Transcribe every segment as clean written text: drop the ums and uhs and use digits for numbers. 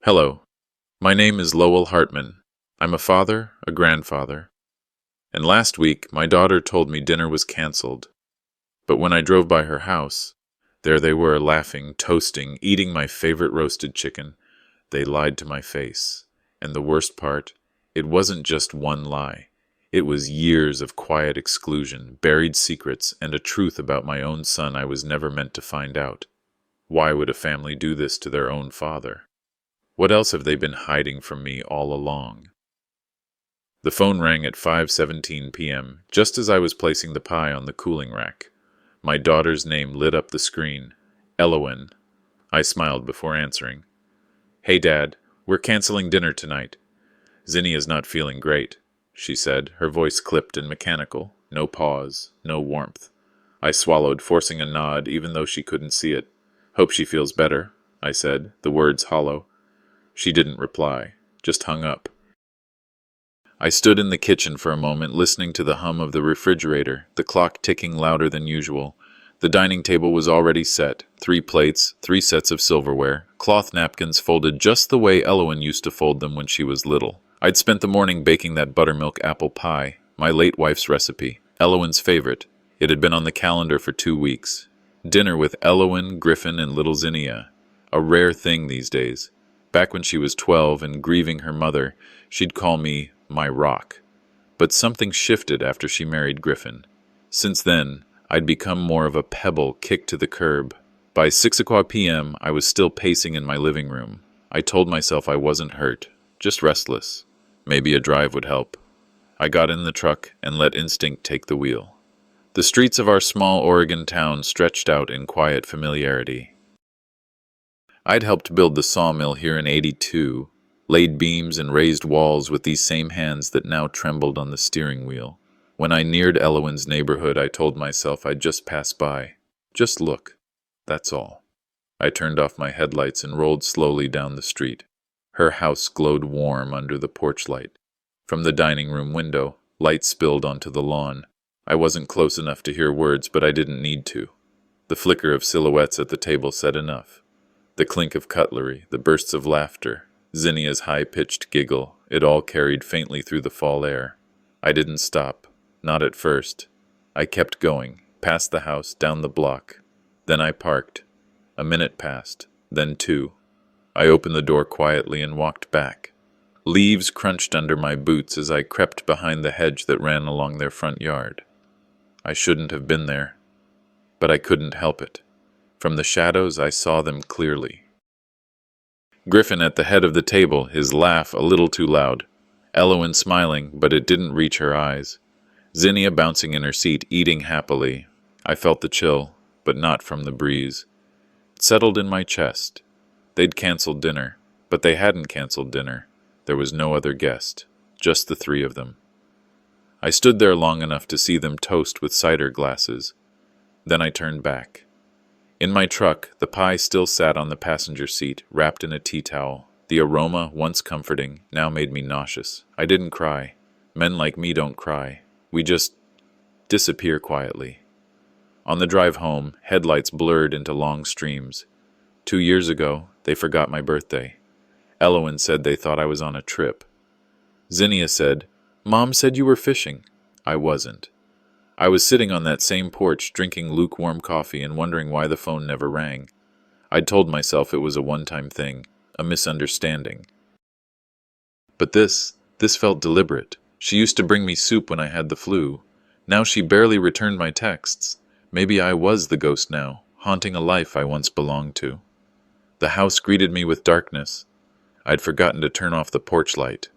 Hello, my name is Lowell Hartman. I'm a father, a grandfather, and last week my daughter told me dinner was canceled. But when I drove by her house, there they were laughing, toasting, eating my favorite roasted chicken. They lied to my face. And the worst part, it wasn't just one lie. It was years of quiet exclusion, buried secrets, and a truth about my own son I was never meant to find out. Why would a family do this to their own father? What else have they been hiding from me all along? The phone rang at 5:17 p.m., just as I was placing the pie on the cooling rack. My daughter's name lit up the screen. Elowen. I smiled before answering. "Hey, Dad, we're canceling dinner tonight. Zinnia's not feeling great," she said, her voice clipped and mechanical. No pause, no warmth. I swallowed, forcing a nod even though she couldn't see it. "Hope she feels better," I said, the words hollow. She didn't reply, just hung up. I stood in the kitchen for a moment, listening to the hum of the refrigerator, the clock ticking louder than usual. The dining table was already set, 3 plates, 3 sets of silverware, cloth napkins folded just the way Elowen used to fold them when she was little. I'd spent the morning baking that buttermilk apple pie, my late wife's recipe, Elowen's favorite. It had been on the calendar for 2 weeks. Dinner with Elowen, Griffin, and little Zinnia. A rare thing these days. Back when she was 12 and grieving her mother, she'd call me my rock. But something shifted after she married Griffin. Since then, I'd become more of a pebble kicked to the curb. By 6 o'clock p.m., I was still pacing in my living room. I told myself I wasn't hurt, just restless. Maybe a drive would help. I got in the truck and let instinct take the wheel. The streets of our small Oregon town stretched out in quiet familiarity. I'd helped build the sawmill here in '82, laid beams and raised walls with these same hands that now trembled on the steering wheel. When I neared Elowen's neighborhood, I told myself I'd just pass by. Just look. That's all. I turned off my headlights and rolled slowly down the street. Her house glowed warm under the porch light. From the dining room window, light spilled onto the lawn. I wasn't close enough to hear words, but I didn't need to. The flicker of silhouettes at the table said enough. The clink of cutlery, the bursts of laughter, Zinnia's high-pitched giggle, it all carried faintly through the fall air. I didn't stop, not at first. I kept going, past the house, down the block. Then I parked. A minute passed, then 2. I opened the door quietly and walked back. Leaves crunched under my boots as I crept behind the hedge that ran along their front yard. I shouldn't have been there, but I couldn't help it. From the shadows, I saw them clearly. Griffin at the head of the table, his laugh a little too loud. Elowen smiling, but it didn't reach her eyes. Zinnia bouncing in her seat, eating happily. I felt the chill, but not from the breeze. It settled in my chest. They'd canceled dinner, but they hadn't canceled dinner. There was no other guest, just the 3 of them. I stood there long enough to see them toast with cider glasses. Then I turned back. In my truck, the pie still sat on the passenger seat, wrapped in a tea towel. The aroma, once comforting, now made me nauseous. I didn't cry. Men like me don't cry. We just disappear quietly. On the drive home, headlights blurred into long streams. 2 years ago, they forgot my birthday. Elowen said they thought I was on a trip. Zinnia said, "Mom said you were fishing." I wasn't. I was sitting on that same porch, drinking lukewarm coffee and wondering why the phone never rang. I'd told myself it was a one-time thing, a misunderstanding. But this felt deliberate. She used to bring me soup when I had the flu. Now she barely returned my texts. Maybe I was the ghost now, haunting a life I once belonged to. The house greeted me with darkness. I'd forgotten to turn off the porch light.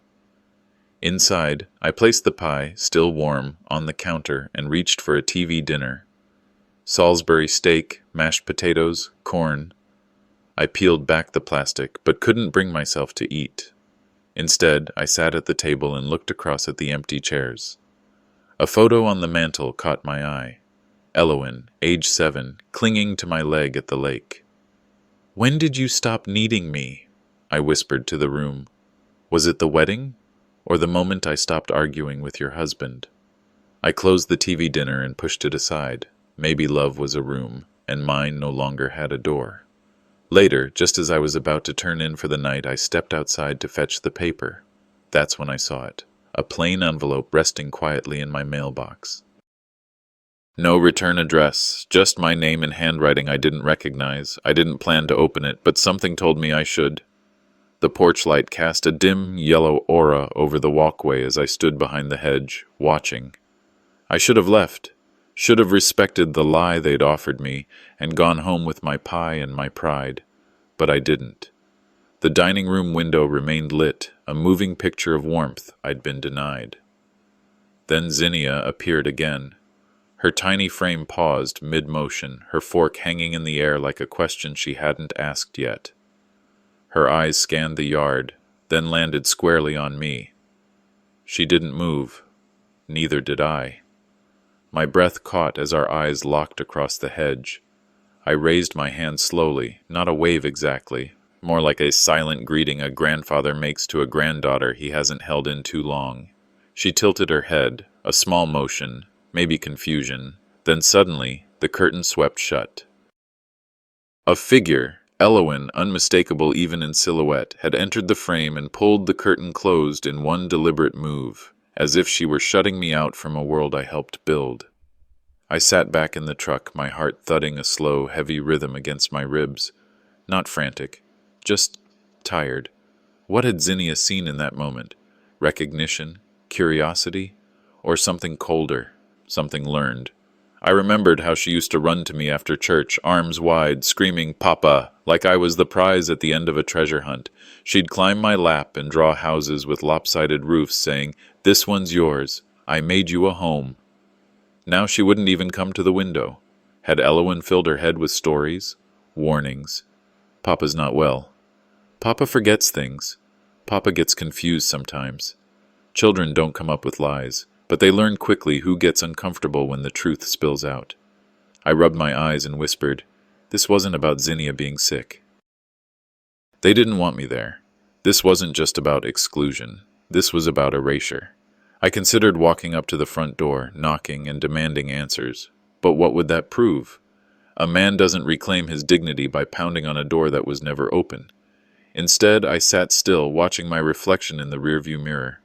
Inside, I placed the pie, still warm, on the counter and reached for a TV dinner. Salisbury steak, mashed potatoes, corn. I peeled back the plastic, but couldn't bring myself to eat. Instead, I sat at the table and looked across at the empty chairs. A photo on the mantel caught my eye. Elowen, age 7, clinging to my leg at the lake. "When did you stop needing me?" I whispered to the room. Was it the wedding? Or the moment I stopped arguing with your husband? I closed the TV dinner and pushed it aside. Maybe love was a room, and mine no longer had a door. Later, just as I was about to turn in for the night, I stepped outside to fetch the paper. That's when I saw it. A plain envelope resting quietly in my mailbox. No return address, just my name in handwriting I didn't recognize. I didn't plan to open it, but something told me I should. The porch light cast a dim, yellow aura over the walkway as I stood behind the hedge, watching. I should have left, should have respected the lie they'd offered me, and gone home with my pie and my pride. But I didn't. The dining room window remained lit, a moving picture of warmth I'd been denied. Then Zinnia appeared again. Her tiny frame paused mid-motion, her fork hanging in the air like a question she hadn't asked yet. Her eyes scanned the yard, then landed squarely on me. She didn't move. Neither did I. My breath caught as our eyes locked across the hedge. I raised my hand slowly, not a wave exactly, more like a silent greeting a grandfather makes to a granddaughter he hasn't held in too long. She tilted her head, a small motion, maybe confusion. Then suddenly, the curtain swept shut. A figure, Elowen, unmistakable even in silhouette, had entered the frame and pulled the curtain closed in one deliberate move, as if she were shutting me out from a world I helped build. I sat back in the truck, my heart thudding a slow, heavy rhythm against my ribs. Not frantic, just tired. What had Zinnia seen in that moment? Recognition? Curiosity? Or something colder? Something learned. I remembered how she used to run to me after church, arms wide, screaming, "Papa," like I was the prize at the end of a treasure hunt. She'd climb my lap and draw houses with lopsided roofs, saying, "This one's yours. I made you a home." Now she wouldn't even come to the window. Had Elowen filled her head with stories? Warnings. Papa's not well. Papa forgets things. Papa gets confused sometimes. Children don't come up with lies, but they learn quickly who gets uncomfortable when the truth spills out. I rubbed my eyes and whispered, this wasn't about Zinnia being sick. They didn't want me there. This wasn't just about exclusion. This was about erasure. I considered walking up to the front door, knocking and demanding answers. But what would that prove? A man doesn't reclaim his dignity by pounding on a door that was never open. Instead, I sat still, watching my reflection in the rearview mirror.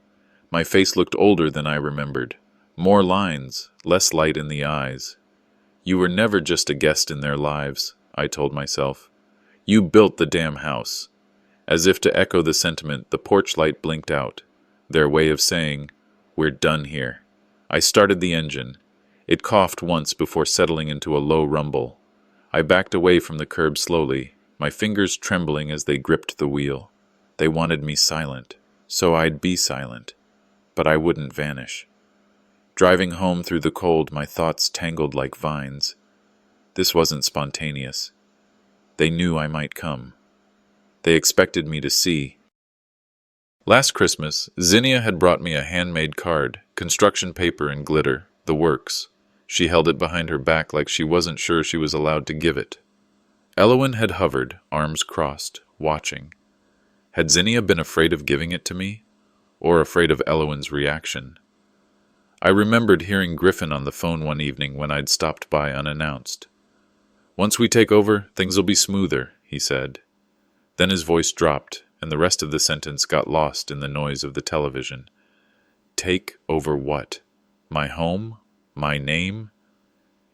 My face looked older than I remembered. More lines, less light in the eyes. You were never just a guest in their lives, I told myself. You built the damn house. As if to echo the sentiment, the porch light blinked out. Their way of saying, we're done here. I started the engine. It coughed once before settling into a low rumble. I backed away from the curb slowly, my fingers trembling as they gripped the wheel. They wanted me silent, so I'd be silent. But I wouldn't vanish. Driving home through the cold, my thoughts tangled like vines. This wasn't spontaneous. They knew I might come. They expected me to see. Last Christmas, Zinnia had brought me a handmade card, construction paper and glitter, the works. She held it behind her back like she wasn't sure she was allowed to give it. Elowen had hovered, arms crossed, watching. Had Zinnia been afraid of giving it to me? Or afraid of Elowen's reaction? I remembered hearing Griffin on the phone one evening when I'd stopped by unannounced. Once we take over, things'll be smoother, he said. Then his voice dropped, and the rest of the sentence got lost in the noise of the television. Take over what? My home? My name?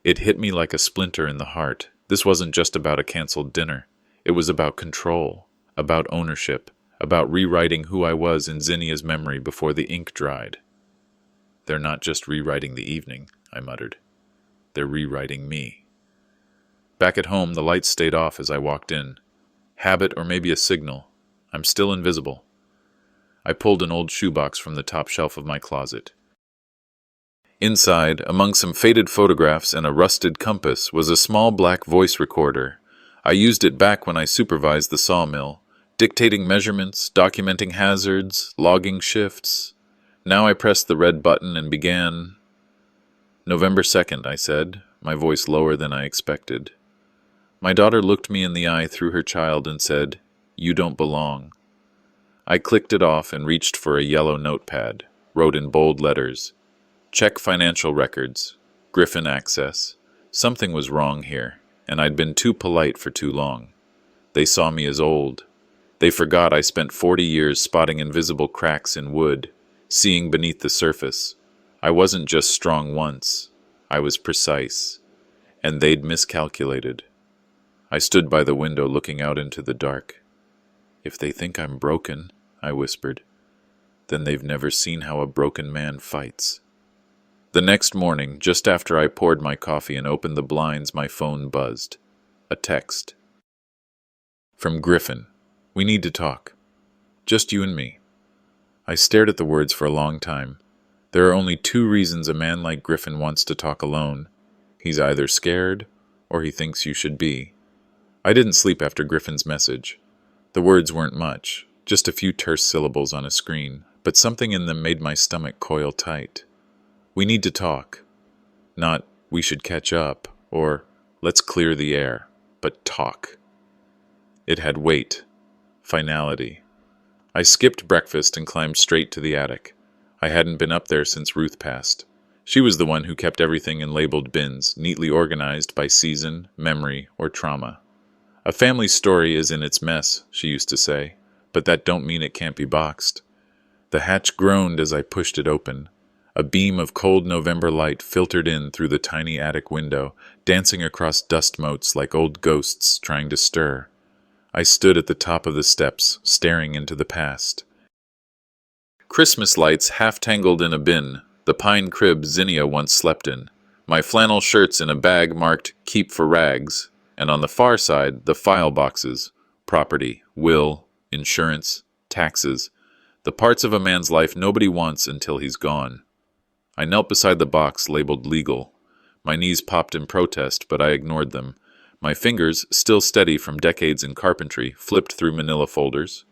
It hit me like a splinter in the heart. This wasn't just about a canceled dinner. It was about control, about ownership, about rewriting who I was in Zinnia's memory before the ink dried. They're not just rewriting the evening, I muttered. They're rewriting me. Back at home, the lights stayed off as I walked in. Habit or maybe a signal. I'm still invisible. I pulled an old shoebox from the top shelf of my closet. Inside, among some faded photographs and a rusted compass, was a small black voice recorder. I used it back when I supervised the sawmill, dictating measurements, documenting hazards, logging shifts. Now I pressed the red button and began. November 2nd, I said, my voice lower than I expected. My daughter looked me in the eye through her child and said, "You don't belong." I clicked it off and reached for a yellow notepad, wrote in bold letters, "Check financial records, Griffin access." Something was wrong here, and I'd been too polite for too long. They saw me as old. They forgot I spent 40 years spotting invisible cracks in wood, seeing beneath the surface. I wasn't just strong once. I was precise. And they'd miscalculated. I stood by the window looking out into the dark. "If they think I'm broken," I whispered, "then they've never seen how a broken man fights." The next morning, just after I poured my coffee and opened the blinds, my phone buzzed. A text. From Griffin. "We need to talk. Just you and me." I stared at the words for a long time. There are only two reasons a man like Griffin wants to talk alone. He's either scared, or he thinks you should be. I didn't sleep after Griffin's message. The words weren't much, just a few terse syllables on a screen, but something in them made my stomach coil tight. We need to talk. Not, we should catch up, or let's clear the air, but talk. It had weight, finality. I skipped breakfast and climbed straight to the attic. I hadn't been up there since Ruth passed. She was the one who kept everything in labeled bins, neatly organized by season, memory, or trauma. "A family story is in its mess," she used to say, "but that don't mean it can't be boxed." The hatch groaned as I pushed it open. A beam of cold November light filtered in through the tiny attic window, dancing across dust motes like old ghosts trying to stir. I stood at the top of the steps, staring into the past. Christmas lights half-tangled in a bin, the pine crib Zinnia once slept in, my flannel shirts in a bag marked "Keep for Rags," and on the far side, the file boxes, property, will, insurance, taxes, the parts of a man's life nobody wants until he's gone. I knelt beside the box labeled legal. My knees popped in protest, but I ignored them. My fingers, still steady from decades in carpentry, flipped through manila folders.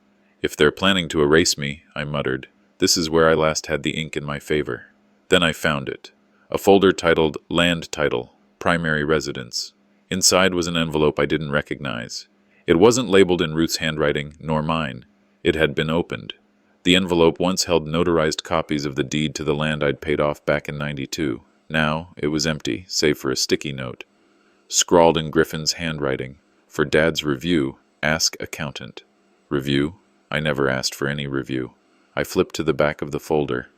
"If they're planning to erase me," I muttered, "this is where I last had the ink in my favor." Then I found it. A folder titled Land Title, Primary Residence. Inside was an envelope I didn't recognize. It wasn't labeled in Ruth's handwriting, nor mine. It had been opened. The envelope once held notarized copies of the deed to the land I'd paid off back in '92. Now it was empty, save for a sticky note. Scrawled in Griffin's handwriting. "For Dad's review, ask accountant." Review? I never asked for any review. I flipped to the back of the folder.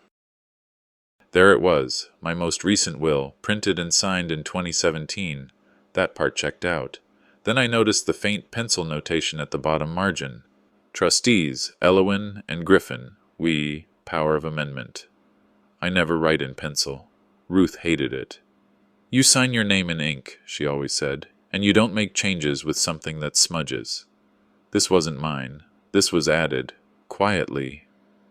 There it was, my most recent will, printed and signed in 2017. That part checked out. Then I noticed the faint pencil notation at the bottom margin. Trustees, Elowin and Griffin, we, power of amendment. I never write in pencil. Ruth hated it. "You sign your name in ink," she always said, "and you don't make changes with something that smudges." This wasn't mine. This was added, quietly,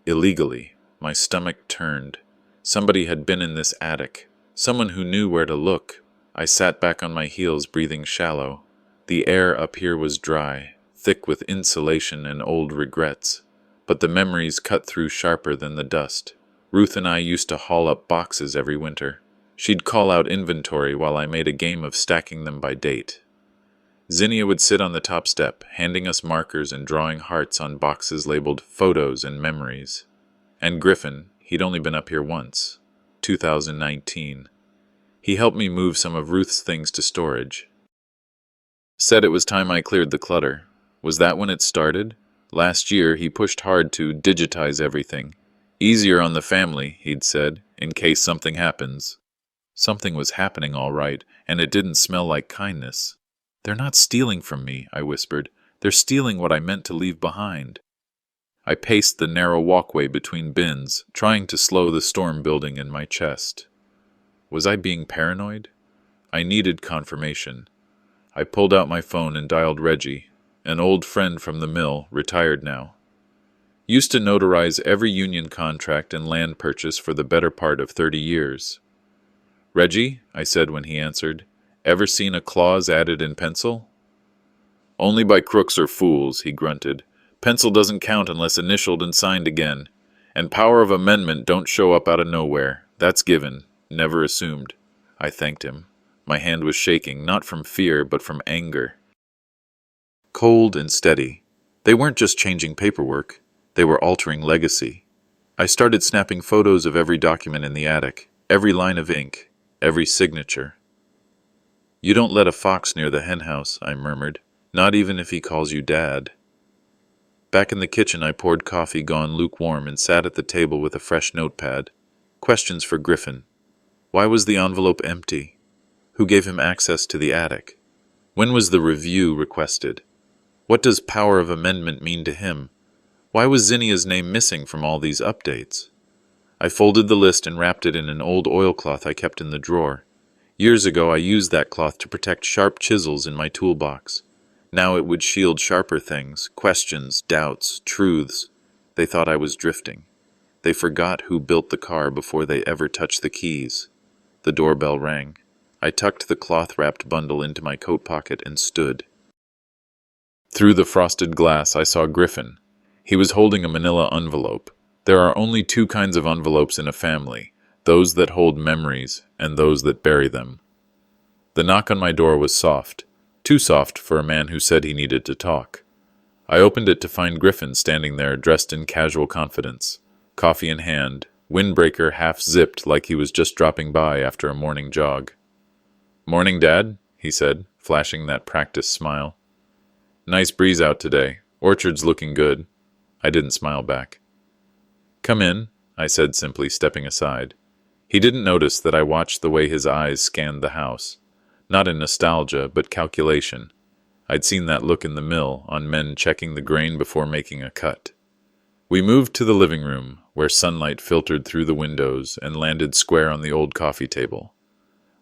illegally. My stomach turned. Somebody had been in this attic. Someone who knew where to look. I sat back on my heels, breathing shallow. The air up here was dry, thick with insulation and old regrets. But the memories cut through sharper than the dust. Ruth and I used to haul up boxes every winter. She'd call out inventory while I made a game of stacking them by date. Zinnia would sit on the top step, handing us markers and drawing hearts on boxes labeled photos and memories. And Griffin, he'd only been up here once, 2019. He helped me move some of Ruth's things to storage. Said it was time I cleared the clutter. Was that when it started? Last year, he pushed hard to digitize everything. Easier on the family, he'd said, in case something happens. Something was happening all right, and it didn't smell like kindness. "They're not stealing from me," I whispered. "They're stealing what I meant to leave behind." I paced the narrow walkway between bins, trying to slow the storm building in my chest. Was I being paranoid? I needed confirmation. I pulled out my phone and dialed Reggie, an old friend from the mill, retired now. Used to notarize every union contract and land purchase for the better part of 30 years. "Reggie," I said when he answered, "ever seen a clause added in pencil?" "Only by crooks or fools," he grunted. "Pencil doesn't count unless initialed and signed again. And power of amendment don't show up out of nowhere. That's given, never assumed." I thanked him. My hand was shaking, not from fear, but from anger. Cold and steady. They weren't just changing paperwork. They were altering legacy. I started snapping photos of every document in the attic, every line of ink, every signature. "You don't let a fox near the henhouse," I murmured. Not even if he calls you Dad. Back in the kitchen, I poured coffee gone lukewarm and sat at the table with a fresh notepad. Questions for Griffin. Why was the envelope empty? Who gave him access to the attic? When was the review requested? What does power of amendment mean to him? Why was Zinnia's name missing from all these updates? I folded the list and wrapped it in an old oilcloth I kept in the drawer. Years ago, I used that cloth to protect sharp chisels in my toolbox. Now it would shield sharper things, questions, doubts, truths. They thought I was drifting. They forgot who built the car before they ever touched the keys. The doorbell rang. I tucked the cloth-wrapped bundle into my coat pocket and stood. Through the frosted glass, I saw Griffin. He was holding a manila envelope. There are only two kinds of envelopes in a family, those that hold memories and those that bury them. The knock on my door was soft, too soft for a man who said he needed to talk. I opened it to find Griffin standing there dressed in casual confidence, coffee in hand, windbreaker half-zipped like he was just dropping by after a morning jog. "Morning, Dad," he said, flashing that practiced smile. "Nice breeze out today. Orchard's looking good." I didn't smile back. "Come in," I said simply, stepping aside. He didn't notice that I watched the way his eyes scanned the house. Not in nostalgia, but calculation. I'd seen that look in the mill, on men checking the grain before making a cut. We moved to the living room, where sunlight filtered through the windows and landed square on the old coffee table.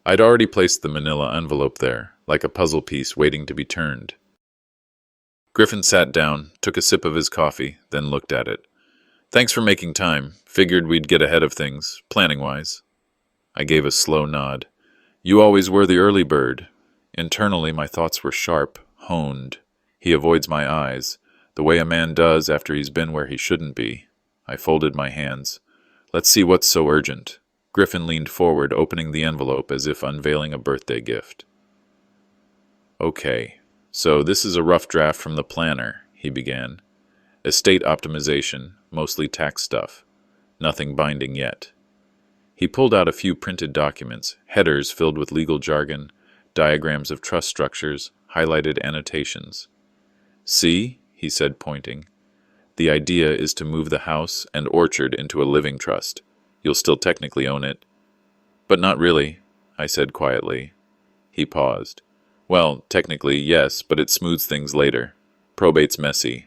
I'd already placed the manila envelope there, like a puzzle piece waiting to be turned. Griffin sat down, took a sip of his coffee, then looked at it. "Thanks for making time. Figured we'd get ahead of things, planning-wise." I gave a slow nod. "You always were the early bird." Internally, my thoughts were sharp, honed. He avoids my eyes, the way a man does after he's been where he shouldn't be. I folded my hands. "Let's see what's so urgent." Griffin leaned forward, opening the envelope as if unveiling a birthday gift. "Okay, so this is a rough draft from the planner," he began. "Estate optimization, mostly tax stuff. Nothing binding yet." He pulled out a few printed documents, headers filled with legal jargon, diagrams of trust structures, highlighted annotations. "See," he said, pointing. "The idea is to move the house and orchard into a living trust. You'll still technically own it." "But not really," I said quietly. He paused. "Well, technically, yes, but it smooths things later. Probate's messy."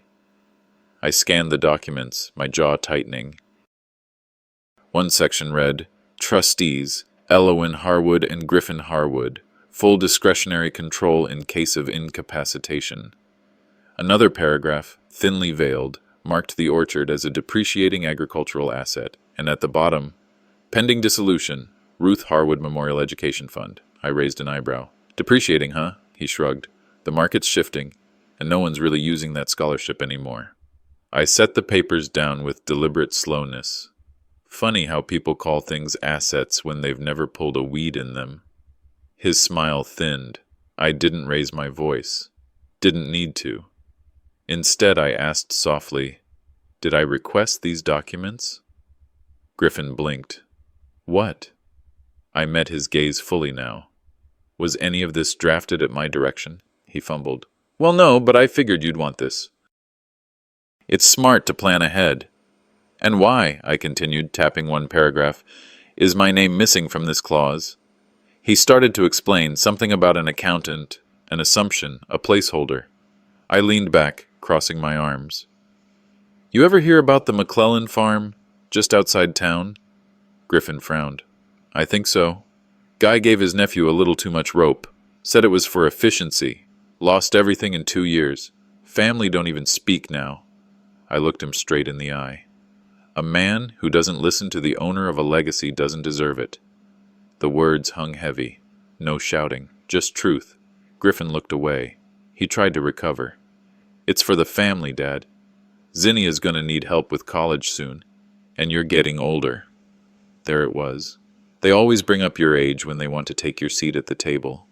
I scanned the documents, my jaw tightening. One section read, "Trustees, Elowin Harwood and Griffin Harwood. Full discretionary control in case of incapacitation." Another paragraph, thinly veiled, marked the orchard as a depreciating agricultural asset, and at the bottom, "Pending dissolution, Ruth Harwood Memorial Education Fund." I raised an eyebrow. "Depreciating, huh?" He shrugged. "The market's shifting, and no one's really using that scholarship anymore." I set the papers down with deliberate slowness. Funny how people call things assets when they've never pulled a weed in them. His smile thinned. I didn't raise my voice. Didn't need to. Instead, I asked softly, "Did I request these documents?" Griffin blinked. "What?" I met his gaze fully now. "Was any of this drafted at my direction?" He fumbled. "Well, no, but I figured you'd want this." "It's smart to plan ahead." "And why," I continued, tapping one paragraph, "is my name missing from this clause?" He started to explain something about an accountant, an assumption, a placeholder. I leaned back, crossing my arms. "You ever hear about the McClellan farm, just outside town?" Griffin frowned. "I think so. Guy gave his nephew a little too much rope. Said it was for efficiency. Lost everything in 2 years. Family don't even speak now." I looked him straight in the eye. "A man who doesn't listen to the owner of a legacy doesn't deserve it." The words hung heavy. No shouting, just truth. Griffin looked away. He tried to recover. "It's for the family, Dad. Zinnia's gonna need help with college soon, and you're getting older." There it was. They always bring up your age when they want to take your seat at the table.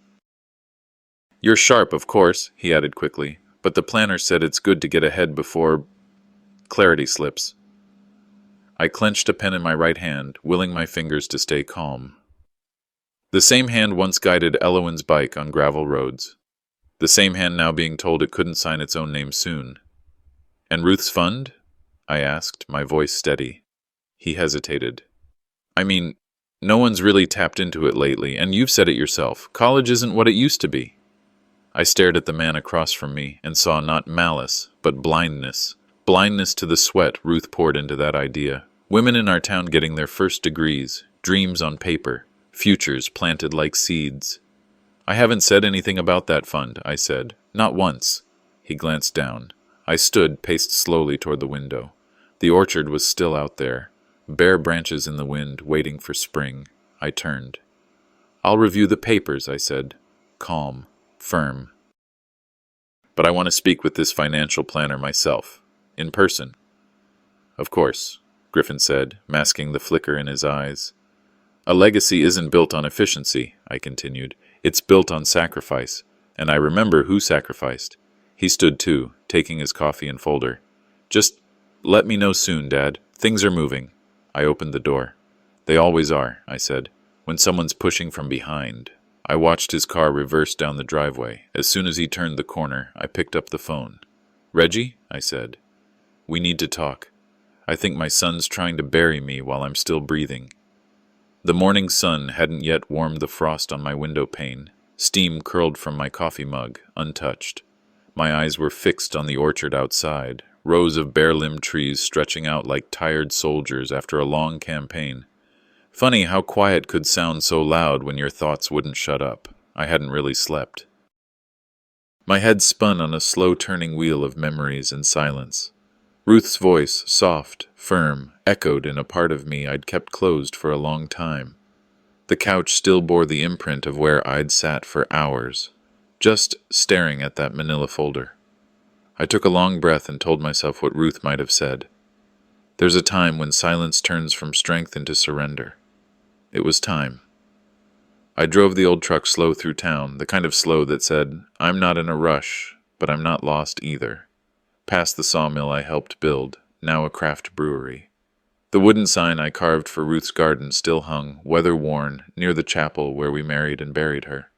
"You're sharp, of course," he added quickly, "but the planner said it's good to get ahead before clarity slips." I clenched a pen in my right hand, willing my fingers to stay calm. The same hand once guided Elowin's bike on gravel roads. the same hand now being told it couldn't sign its own name soon. "And Ruth's fund?" I asked, my voice steady. He hesitated. "I mean, no one's really tapped into it lately, and you've said it yourself. College isn't what it used to be." I stared at the man across from me and saw not malice, but blindness. Blindness to the sweat Ruth poured into that idea. Women in our town getting their first degrees, dreams on paper, futures planted like seeds. "I haven't said anything about that fund," I said. "Not once." He glanced down. I stood, paced slowly toward the window. The orchard was still out there, bare branches in the wind, waiting for spring. I turned. "I'll review the papers," I said, calm, firm. "But I want to speak with this financial planner myself, in person." "Of course," Griffin said, masking the flicker in his eyes. "A legacy isn't built on efficiency," I continued. "It's built on sacrifice, and I remember who sacrificed." He stood too, taking his coffee and folder. "Just let me know soon, Dad. Things are moving." I opened the door. "They always are," I said, "when someone's pushing from behind." I watched his car reverse down the driveway. As soon as he turned the corner, I picked up the phone. "Reggie," I said, "we need to talk. I think my son's trying to bury me while I'm still breathing." The morning sun hadn't yet warmed the frost on my window pane. Steam curled from my coffee mug, untouched. My eyes were fixed on the orchard outside, rows of bare-limbed trees stretching out like tired soldiers after a long campaign. Funny how quiet could sound so loud when your thoughts wouldn't shut up. I hadn't really slept. My head spun on a slow-turning wheel of memories and silence. Ruth's voice, soft, firm, echoed in a part of me I'd kept closed for a long time. The couch still bore the imprint of where I'd sat for hours, just staring at that manila folder. I took a long breath and told myself what Ruth might have said. There's a time when silence turns from strength into surrender. It was time. I drove the old truck slow through town, the kind of slow that said, "I'm not in a rush, but I'm not lost either." Past the sawmill I helped build, now a craft brewery. The wooden sign I carved for Ruth's garden still hung, weather-worn, near the chapel where we married and buried her.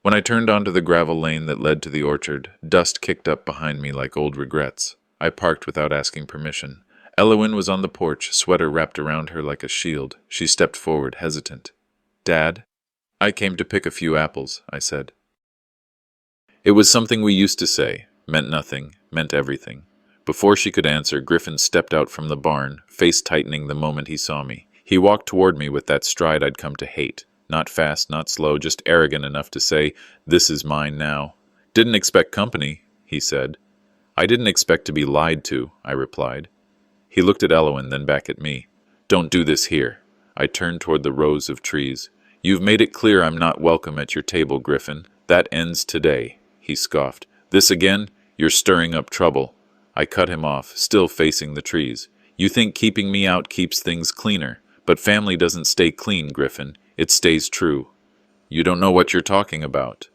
When I turned onto the gravel lane that led to the orchard, dust kicked up behind me like old regrets. I parked without asking permission. Elowen was on the porch, sweater wrapped around her like a shield. She stepped forward, hesitant. "Dad?" "I came to pick a few apples," I said. It was something we used to say, meant nothing, meant everything. Before she could answer, Griffin stepped out from the barn, face tightening the moment he saw me. He walked toward me with that stride I'd come to hate. Not fast, not slow, just arrogant enough to say, "This is mine now." "Didn't expect company," he said. "I didn't expect to be lied to," I replied. He looked at Elowen, then back at me. "Don't do this here." I turned toward the rows of trees. "You've made it clear I'm not welcome at your table, Griffin. That ends today," he scoffed. "This again? You're stirring up trouble." I cut him off, still facing the trees. "You think keeping me out keeps things cleaner, but family doesn't stay clean, Griffin. It stays true." "You don't know what you're talking about."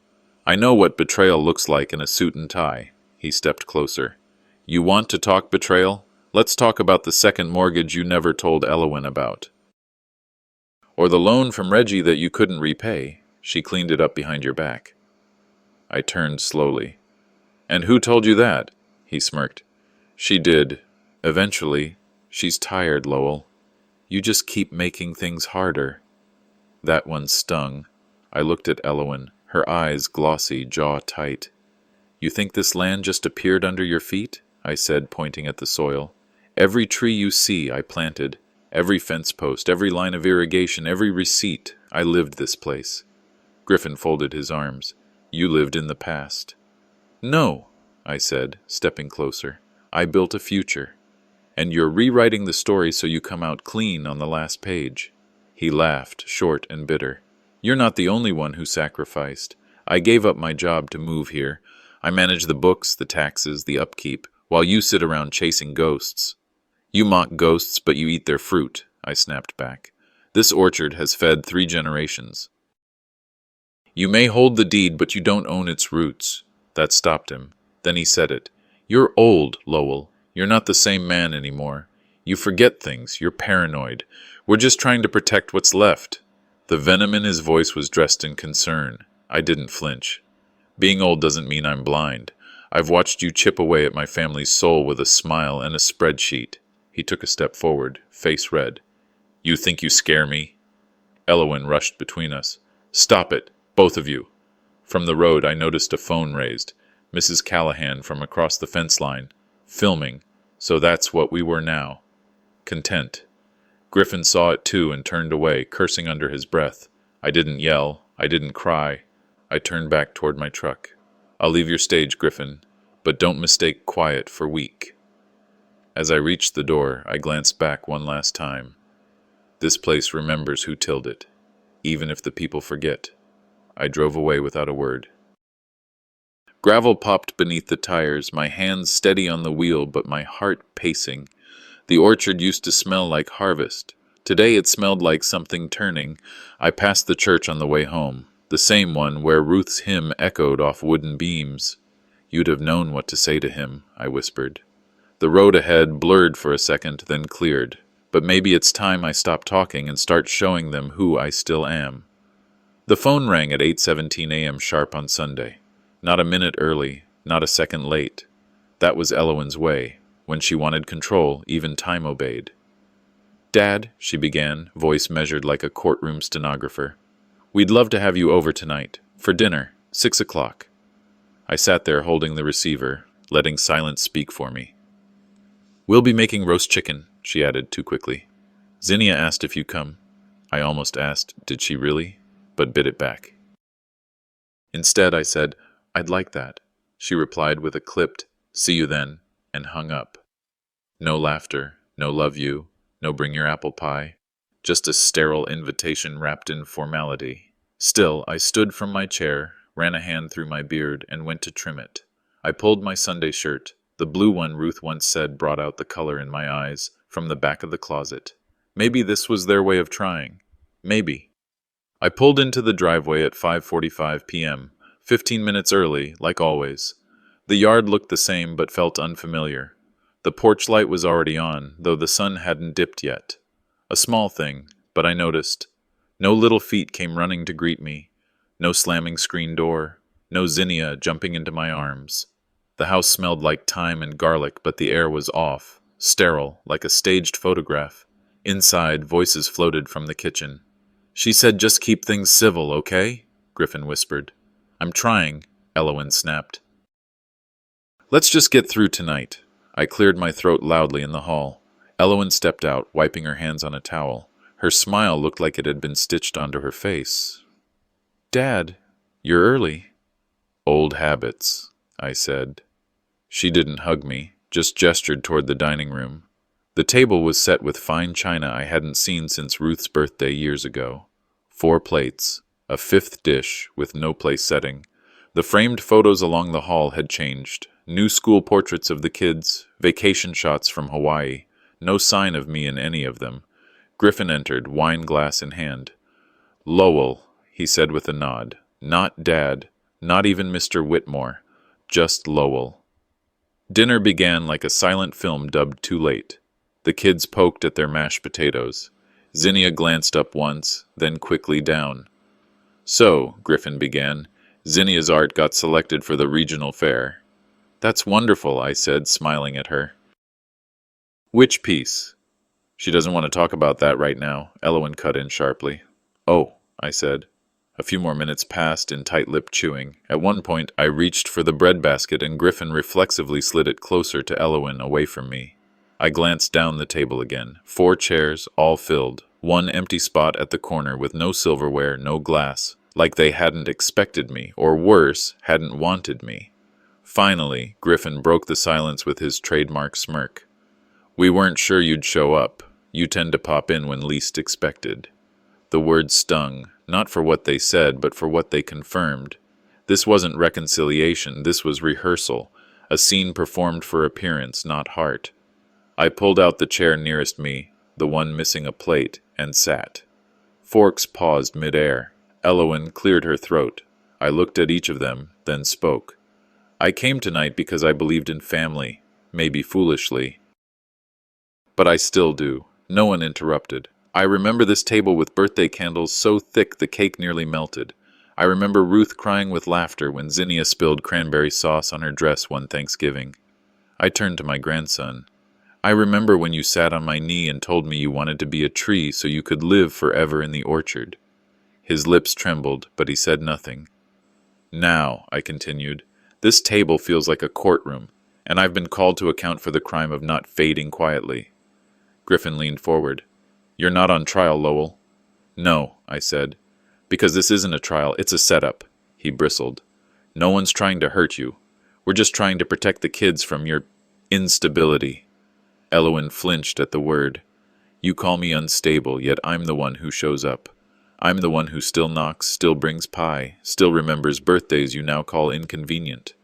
"I know what betrayal looks like in a suit and tie." He stepped closer. "You want to talk betrayal? Let's talk about the second mortgage you never told Elowen about. Or the loan from Reggie that you couldn't repay. She cleaned it up behind your back." I turned slowly. "And who told you that?" He smirked. "She did. Eventually. She's tired, Lowell. You just keep making things harder." That one stung. I looked at Elowen, her eyes glossy, jaw tight. "You think this land just appeared under your feet?" I said, pointing at the soil. "Every tree you see I planted. Every fence post, every line of irrigation, every receipt. I lived this place." Griffin folded his arms. "You lived in the past." "No," I said, stepping closer. "I built a future. And you're rewriting the story so you come out clean on the last page." He laughed, short and bitter. "You're not the only one who sacrificed. I gave up my job to move here. I manage the books, the taxes, the upkeep, while you sit around chasing ghosts." "You mock ghosts, but you eat their fruit," I snapped back. "This orchard has fed 3 generations. You may hold the deed, but you don't own its roots." That stopped him. Then he said it. "You're old, Lowell. You're not the same man anymore. You forget things. You're paranoid. We're just trying to protect what's left." The venom in his voice was dressed in concern. I didn't flinch. Being old doesn't mean I'm blind. I've watched you chip away at my family's soul with a smile and a spreadsheet. He took a step forward, face red. You think you scare me? Elowin rushed between us. Stop it, both of you. From the road I noticed a phone raised. Mrs. Callahan from across the fence line. Filming. So that's what we were now. Content. Griffin saw it too and turned away, cursing under his breath. I didn't yell. I didn't cry. I turned back toward my truck. I'll leave your stage, Griffin, but don't mistake quiet for weak. As I reached the door, I glanced back one last time. This place remembers who tilled it, even if the people forget. I drove away without a word. Gravel popped beneath the tires, my hands steady on the wheel but my heart pacing. The orchard used to smell like harvest. Today it smelled like something turning. I passed the church on the way home, the same one where Ruth's hymn echoed off wooden beams. You'd have known what to say to him, I whispered. The road ahead blurred for a second, then cleared. But maybe it's time I stop talking and start showing them who I still am. The phone rang at 8:17 a.m. sharp on Sunday. Not a minute early, not a second late. That was Elowin's way. When she wanted control, even time obeyed. Dad, she began, voice measured like a courtroom stenographer. We'd love to have you over tonight. For dinner, 6 o'clock. I sat there holding the receiver, letting silence speak for me. We'll be making roast chicken, she added too quickly. Zinnia asked if you come. I almost asked, did she really? But bit it back. Instead, I said, I'd like that. She replied with a clipped, see you then, and hung up. No laughter, no love you, no bring your apple pie. Just a sterile invitation wrapped in formality. Still, I stood from my chair, ran a hand through my beard, and went to trim it. I pulled my Sunday shirt, the blue one Ruth once said brought out the color in my eyes, from the back of the closet. Maybe this was their way of trying. Maybe. I pulled into the driveway at 5:45 p.m., 15 minutes early, like always. The yard looked the same but felt unfamiliar. The porch light was already on, though the sun hadn't dipped yet. A small thing, but I noticed. No little feet came running to greet me. No slamming screen door. No Zinnia jumping into my arms. The house smelled like thyme and garlic, but the air was off, sterile, like a staged photograph. Inside, voices floated from the kitchen. She said just keep things civil, okay? Griffin whispered. I'm trying, Elowin snapped. Let's just get through tonight. I cleared my throat loudly in the hall. Elowin stepped out, wiping her hands on a towel. Her smile looked like it had been stitched onto her face. Dad, you're early. Old habits, I said. She didn't hug me, just gestured toward the dining room. The table was set with fine china I hadn't seen since Ruth's birthday years ago. 4 plates, a 5th dish with no place setting. The framed photos along the hall had changed. New school portraits of the kids, vacation shots from Hawaii. No sign of me in any of them. Griffin entered, wine glass in hand. Lowell, he said with a nod. Not Dad, not even Mr. Whitmore. Just Lowell. Dinner began like a silent film dubbed too late. The kids poked at their mashed potatoes. Zinnia glanced up once, then quickly down. So, Griffin began, Zinnia's art got selected for the regional fair. That's wonderful, I said, smiling at her. Which piece? She doesn't want to talk about that right now, Elowin cut in sharply. Oh, I said. A few more minutes passed in tight-lipped chewing. At one point, I reached for the breadbasket and Griffin reflexively slid it closer to Elowin, away from me. I glanced down the table again. 4 chairs, all filled. 1 empty spot at the corner with no silverware, no glass. Like they hadn't expected me, or worse, hadn't wanted me. Finally, Griffin broke the silence with his trademark smirk. We weren't sure you'd show up. You tend to pop in when least expected. The words stung, not for what they said, but for what they confirmed. This wasn't reconciliation, this was rehearsal, a scene performed for appearance, not heart. I pulled out the chair nearest me, the one missing a plate, and sat. Forks paused mid-air. Elowin cleared her throat. I looked at each of them, then spoke. I came tonight because I believed in family, maybe foolishly. But I still do. No one interrupted. I remember this table with birthday candles so thick the cake nearly melted. I remember Ruth crying with laughter when Zinnia spilled cranberry sauce on her dress one Thanksgiving. I turned to my grandson. I remember when you sat on my knee and told me you wanted to be a tree so you could live forever in the orchard. His lips trembled, but he said nothing. Now, I continued, this table feels like a courtroom, and I've been called to account for the crime of not fading quietly. Griffin leaned forward. You're not on trial, Lowell. No, I said. Because this isn't a trial, it's a setup. He bristled. No one's trying to hurt you. We're just trying to protect the kids from your instability. Elowen flinched at the word. You call me unstable, yet I'm the one who shows up. I'm the one who still knocks, still brings pie, still remembers birthdays you now call inconvenient.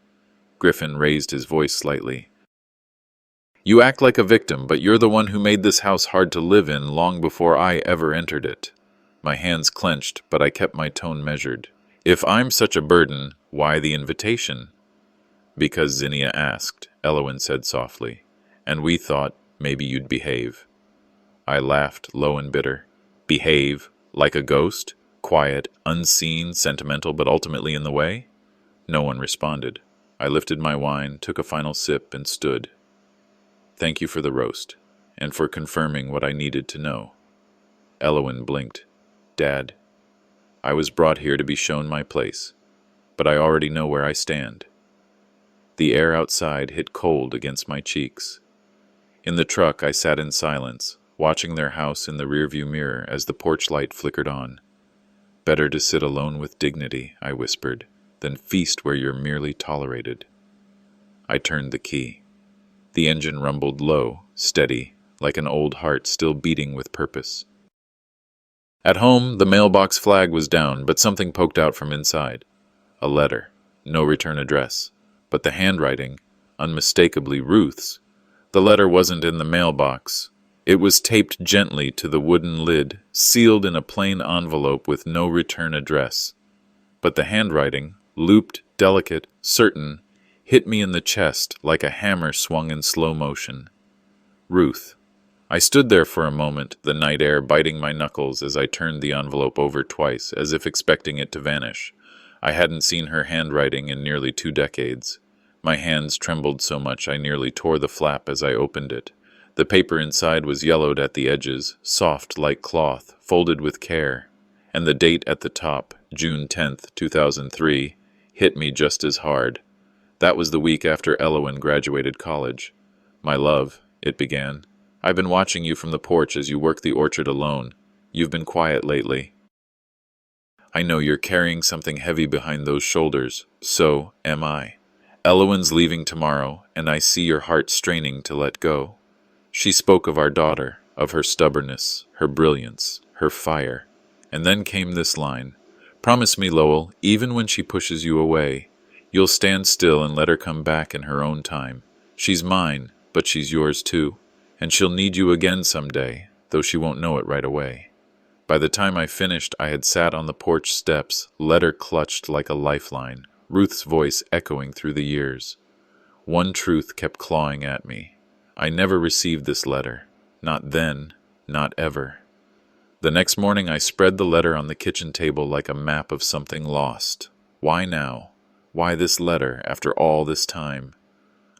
Griffin raised his voice slightly. You act like a victim, but you're the one who made this house hard to live in long before I ever entered it. My hands clenched, but I kept my tone measured. If I'm such a burden, why the invitation? Because Zinnia asked, Elowen said softly, and we thought maybe you'd behave. I laughed, low and bitter. Behave? Like a ghost? Quiet, unseen, sentimental, but ultimately in the way? No one responded. I lifted my wine, took a final sip, and stood. Thank you for the roast, and for confirming what I needed to know. Elowen blinked. Dad, I was brought here to be shown my place, but I already know where I stand. The air outside hit cold against my cheeks. In the truck I sat in silence, watching their house in the rearview mirror as the porch light flickered on. Better to sit alone with dignity, I whispered, than feast where you're merely tolerated. I turned the key. The engine rumbled low, steady, like an old heart still beating with purpose. At home, the mailbox flag was down, but something poked out from inside. A letter. No return address. But the handwriting, unmistakably Ruth's. The letter wasn't in the mailbox. It was taped gently to the wooden lid, sealed in a plain envelope with no return address. But the handwriting, looped, delicate, certain, hit me in the chest like a hammer swung in slow motion. Ruth. I stood there for a moment, the night air biting my knuckles as I turned the envelope over twice, as if expecting it to vanish. I hadn't seen her handwriting in nearly 2 decades. My hands trembled so much I nearly tore the flap as I opened it. The paper inside was yellowed at the edges, soft like cloth, folded with care. And the date at the top, June 10th, 2003, hit me just as hard. That was the week after Elowen graduated college. My love, it began. I've been watching you from the porch as you work the orchard alone. You've been quiet lately. I know you're carrying something heavy behind those shoulders. So am I. Elowen's leaving tomorrow, and I see your heart straining to let go. She spoke of our daughter, of her stubbornness, her brilliance, her fire. And then came this line. Promise me, Lowell, even when she pushes you away, you'll stand still and let her come back in her own time. She's mine, but she's yours too. And she'll need you again someday, though she won't know it right away. By the time I finished, I had sat on the porch steps, letter clutched like a lifeline, Ruth's voice echoing through the years. One truth kept clawing at me. I never received this letter. Not then, not ever. The next morning I spread the letter on the kitchen table like a map of something lost. Why now? Why this letter, after all this time?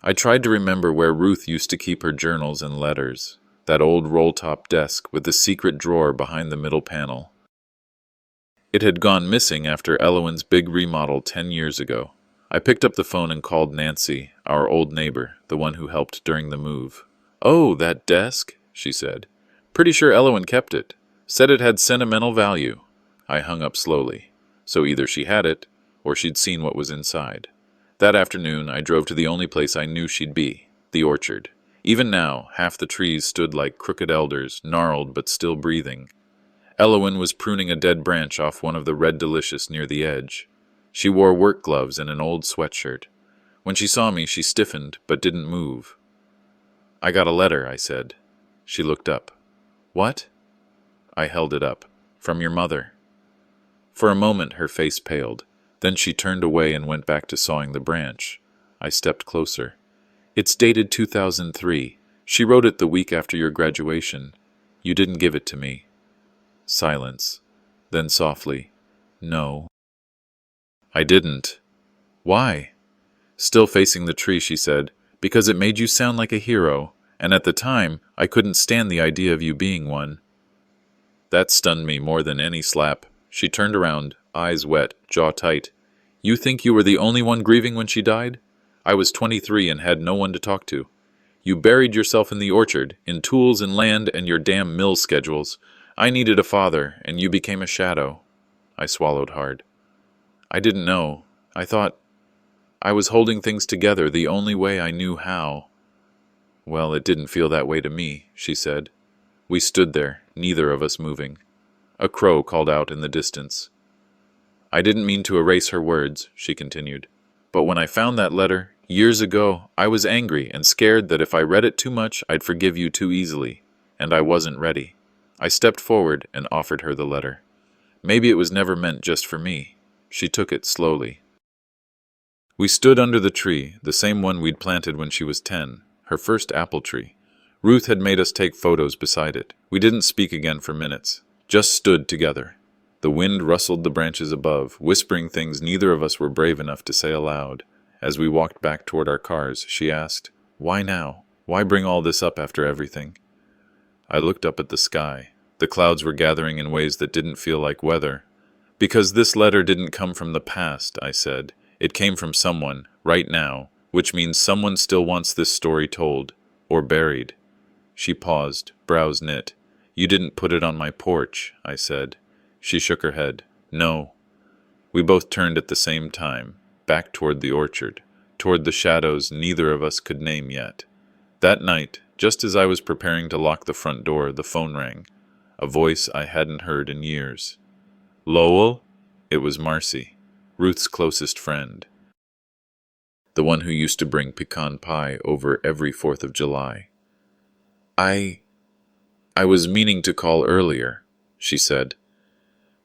I tried to remember where Ruth used to keep her journals and letters, that old roll-top desk with the secret drawer behind the middle panel. It had gone missing after Elowen's big remodel 10 years ago. I picked up the phone and called Nancy, our old neighbor, the one who helped during the move. Oh, that desk, she said. Pretty sure Elowen kept it. Said it had sentimental value. I hung up slowly. So either she had it, or she'd seen what was inside. That afternoon, I drove to the only place I knew she'd be, the orchard. Even now, half the trees stood like crooked elders, gnarled but still breathing. Elowen was pruning a dead branch off one of the red delicious near the edge. She wore work gloves and an old sweatshirt. When she saw me, she stiffened, but didn't move. I got a letter, I said. She looked up. What? I held it up. From your mother. For a moment, her face paled. Then she turned away and went back to sawing the branch. I stepped closer. It's dated 2003. She wrote it the week after your graduation. You didn't give it to me. Silence. Then softly, no. I didn't. Why? Still facing the tree, she said, because it made you sound like a hero, and at the time, I couldn't stand the idea of you being one. That stunned me more than any slap. She turned around, eyes wet, jaw tight. You think you were the only one grieving when she died? I was 23 and had no one to talk to. You buried yourself in the orchard, in tools and land and your damn mill schedules. I needed a father, and you became a shadow. I swallowed hard. I didn't know. I thought I was holding things together the only way I knew how. Well, it didn't feel that way to me, she said. We stood there, neither of us moving. A crow called out in the distance. I didn't mean to erase her words, she continued. But when I found that letter, years ago, I was angry and scared that if I read it too much, I'd forgive you too easily. And I wasn't ready. I stepped forward and offered her the letter. Maybe it was never meant just for me. She took it slowly. We stood under the tree, the same one we'd planted when she was 10, her first apple tree. Ruth had made us take photos beside it. We didn't speak again for minutes, just stood together. The wind rustled the branches above, whispering things neither of us were brave enough to say aloud. As we walked back toward our cars, she asked, "Why now? Why bring all this up after everything?" I looked up at the sky. The clouds were gathering in ways that didn't feel like weather. Because this letter didn't come from the past, I said. It came from someone, right now, which means someone still wants this story told, or buried. She paused, brows knit. You didn't put it on my porch, I said. She shook her head. No. We both turned at the same time, back toward the orchard, toward the shadows neither of us could name yet. That night, just as I was preparing to lock the front door, the phone rang. A voice I hadn't heard in years. Lowell? It was Marcy, Ruth's closest friend. The one who used to bring pecan pie over every 4th of July. I was meaning to call earlier, she said.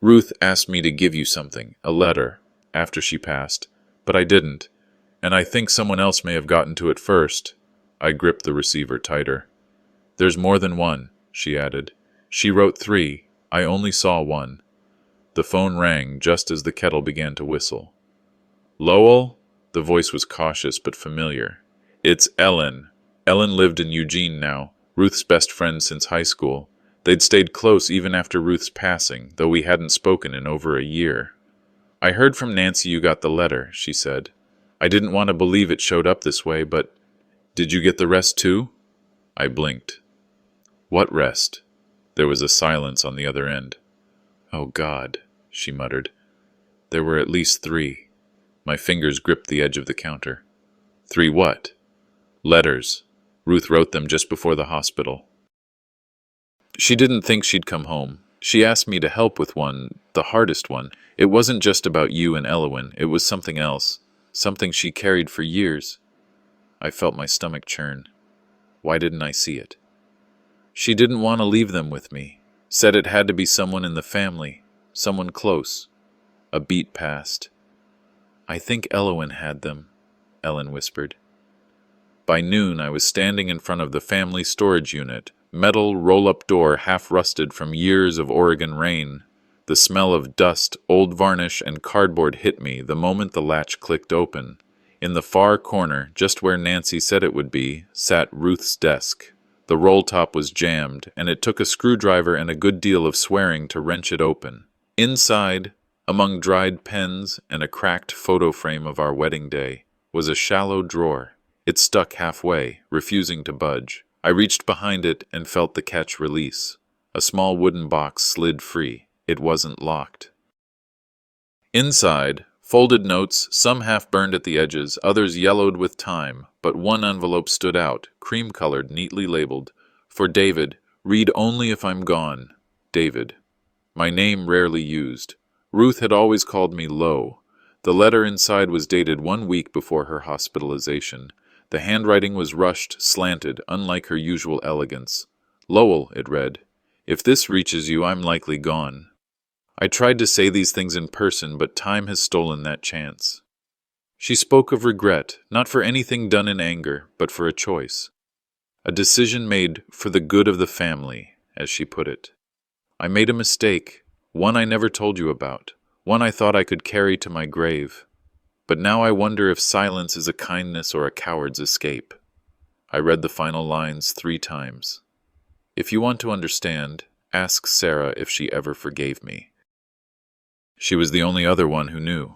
Ruth asked me to give you something, a letter, after she passed, but I didn't, and I think someone else may have gotten to it first. I gripped the receiver tighter. There's more than one, she added. She wrote 3. I only saw 1. The phone rang just as the kettle began to whistle. Lowell? The voice was cautious but familiar. It's Ellen. Ellen lived in Eugene now, Ruth's best friend since high school. They'd stayed close even after Ruth's passing, though we hadn't spoken in over a year. I heard from Nancy you got the letter, she said. I didn't want to believe it showed up this way, but did you get the rest too? I blinked. What rest? There was a silence on the other end. Oh God, she muttered. There were at least 3. My fingers gripped the edge of the counter. 3 what? Letters. Ruth wrote them just before the hospital. She didn't think she'd come home. She asked me to help with one, the hardest one. It wasn't just about you and Elowin. It was something else. Something she carried for years. I felt my stomach churn. Why didn't I see it? She didn't want to leave them with me. Said it had to be someone in the family. Someone close. A beat passed. I think Elowin had them, Ellen whispered. By noon, I was standing in front of the family storage unit, metal roll-up door half-rusted from years of Oregon rain. The smell of dust, old varnish, and cardboard hit me the moment the latch clicked open. In the far corner, just where Nancy said it would be, sat Ruth's desk. The roll top was jammed, and it took a screwdriver and a good deal of swearing to wrench it open. Inside, among dried pens and a cracked photo frame of our wedding day, was a shallow drawer. It stuck halfway, refusing to budge. I reached behind it and felt the catch release. A small wooden box slid free. It wasn't locked. Inside, folded notes, some half-burned at the edges, others yellowed with time, but one envelope stood out, cream-colored, neatly labeled. For David, read only if I'm gone. David. My name rarely used. Ruth had always called me Low. The letter inside was dated 1 week before her hospitalization. The handwriting was rushed, slanted, unlike her usual elegance. Lowell, it read. If this reaches you, I'm likely gone. I tried to say these things in person, but time has stolen that chance. She spoke of regret, not for anything done in anger, but for a choice. A decision made for the good of the family, as she put it. I made a mistake, one I never told you about, one I thought I could carry to my grave. But now I wonder if silence is a kindness or a coward's escape. I read the final lines 3 times. If you want to understand, ask Sarah if she ever forgave me. She was the only other one who knew.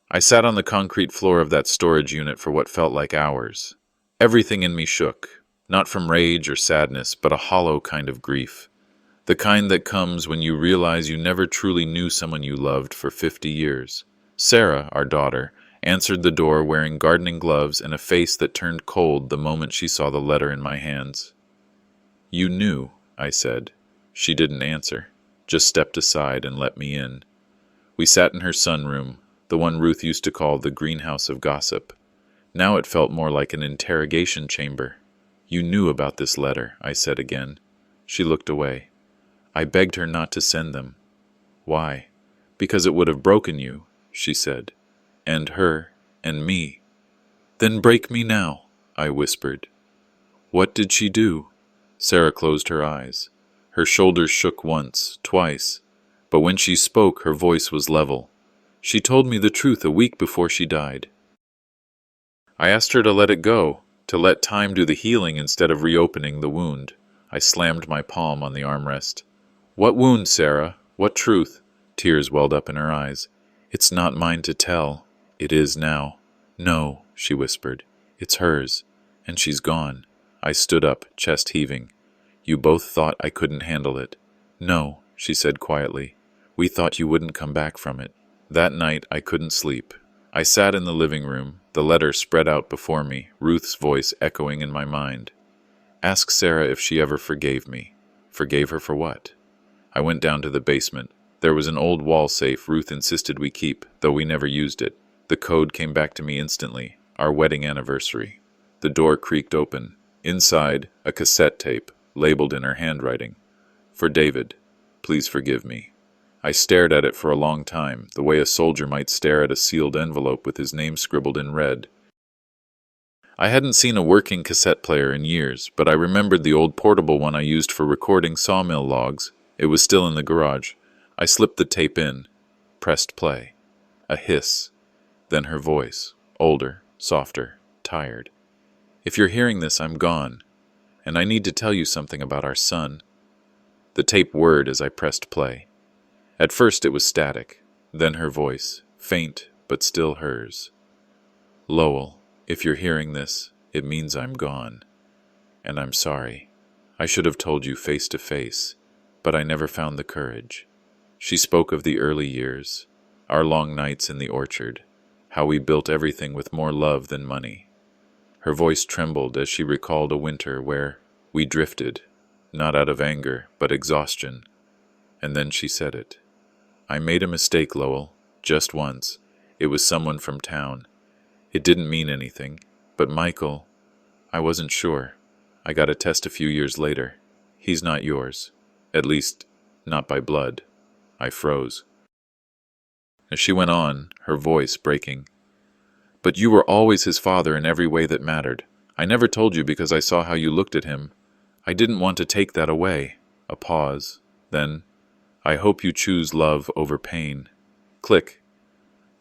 I sat on the concrete floor of that storage unit for what felt like hours. Everything in me shook, not from rage or sadness, but a hollow kind of grief. The kind that comes when you realize you never truly knew someone you loved for 50 years. Sarah, our daughter, answered the door wearing gardening gloves and a face that turned cold the moment she saw the letter in my hands. "You knew," I said. She didn't answer, just stepped aside and let me in. We sat in her sunroom, the one Ruth used to call the greenhouse of gossip. Now it felt more like an interrogation chamber. "You knew about this letter," I said again. She looked away. I begged her not to send them. "Why?" "Because it would have broken you," she said. "And her, and me." "Then break me now," I whispered. "What did she do?" Sarah closed her eyes. Her shoulders shook once, twice, but when she spoke, her voice was level. "She told me the truth a week before she died." I asked her to let it go, to let time do the healing instead of reopening the wound. I slammed my palm on the armrest. "What wound, Sarah? What truth?" Tears welled up in her eyes. "It's not mine to tell. It is now." "No," she whispered. "It's hers, and she's gone." I stood up, chest heaving. "You both thought I couldn't handle it." "No," she said quietly. "We thought you wouldn't come back from it." That night I couldn't sleep. I sat in the living room, the letter spread out before me, Ruth's voice echoing in my mind. "Ask Sarah if she ever forgave me." Forgave her for what? I went down to the basement. There was an old wall safe Ruth insisted we keep, though we never used it. The code came back to me instantly, our wedding anniversary. The door creaked open. Inside, a cassette tape, labeled in her handwriting. "For David, please forgive me." I stared at it for a long time, the way a soldier might stare at a sealed envelope with his name scribbled in red. I hadn't seen a working cassette player in years, but I remembered the old portable one I used for recording sawmill logs. It was still in the garage. I slipped the tape in, pressed play. A hiss. Then her voice, older, softer, tired. "If you're hearing this, I'm gone, and I need to tell you something about our son." The tape whirred as I pressed play. At first it was static, then her voice, faint but still hers. "Lowell, if you're hearing this, it means I'm gone. And I'm sorry. I should have told you face to face, but I never found the courage." She spoke of the early years, our long nights in the orchard, how we built everything with more love than money. Her voice trembled as she recalled a winter where we drifted, not out of anger, but exhaustion. And then she said it. "I made a mistake, Lowell, just once. It was someone from town. It didn't mean anything, but Michael, I wasn't sure. I got a test a few years later. He's not yours. At least, not by blood." I froze. As she went on, her voice breaking. "But you were always his father in every way that mattered. I never told you because I saw how you looked at him. I didn't want to take that away." A pause. Then, "I hope you choose love over pain." Click.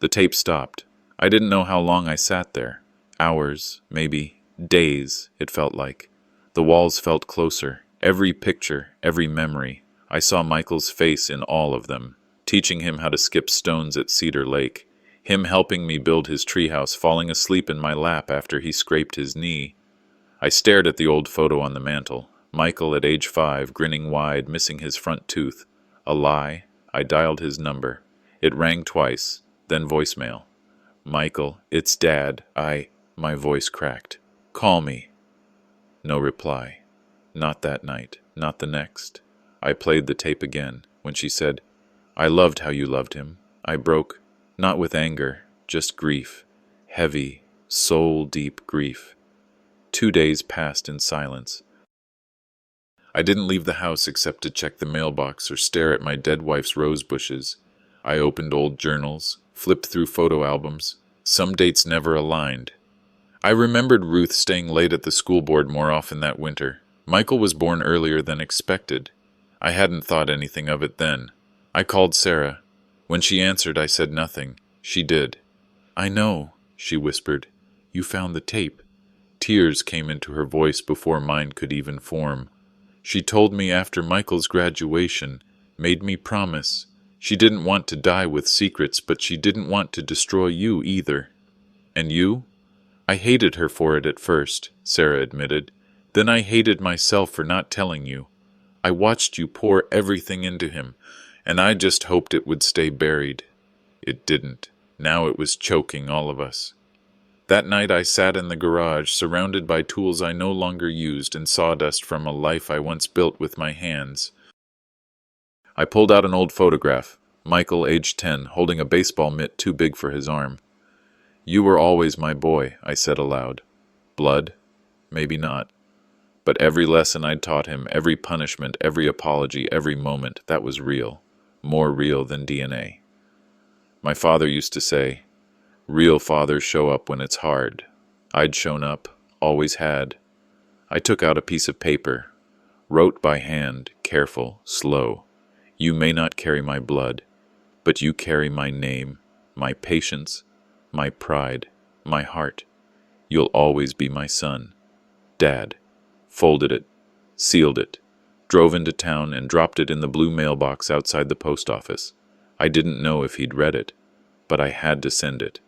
The tape stopped. I didn't know how long I sat there. Hours, maybe, days, it felt like. The walls felt closer. Every picture, every memory. I saw Michael's face in all of them, teaching him how to skip stones at Cedar Lake, him helping me build his treehouse, falling asleep in my lap after he scraped his knee. I stared at the old photo on the mantel. Michael at age 5, grinning wide, missing his front tooth. A lie. I dialed his number. It rang twice, then voicemail. "Michael, it's Dad. My voice cracked. "Call me." No reply. Not that night. Not the next. I played the tape again. When she said, "I loved how you loved him," I broke, not with anger, just grief. Heavy, soul-deep grief. 2 days passed in silence. I didn't leave the house except to check the mailbox or stare at my dead wife's rose bushes. I opened old journals, flipped through photo albums. Some dates never aligned. I remembered Ruth staying late at the school board more often that winter. Michael was born earlier than expected. I hadn't thought anything of it then. I called Sarah. When she answered, I said nothing. She did. "I know," she whispered. "You found the tape." Tears came into her voice before mine could even form. "She told me after Michael's graduation, made me promise. She didn't want to die with secrets, but she didn't want to destroy you either." "And you?" "I hated her for it at first," Sarah admitted. "Then I hated myself for not telling you. I watched you pour everything into him, and I just hoped it would stay buried. It didn't. Now it was choking all of us. That night I sat in the garage, surrounded by tools I no longer used and sawdust from a life I once built with my hands. I pulled out an old photograph, Michael, age 10, holding a baseball mitt too big for his arm. "You were always my boy," I said aloud. "Blood? Maybe not. But every lesson I'd taught him, every punishment, every apology, every moment, that was real. More real than DNA. My father used to say, 'Real fathers show up when it's hard.' I'd shown up, always had. I took out a piece of paper, wrote by hand, careful, slow. 'You may not carry my blood, but you carry my name, my patience, my pride, my heart. You'll always be my son. Dad.' Folded it, sealed it, drove into town and dropped it in the blue mailbox outside the post office. I didn't know if he'd read it, but I had to send it.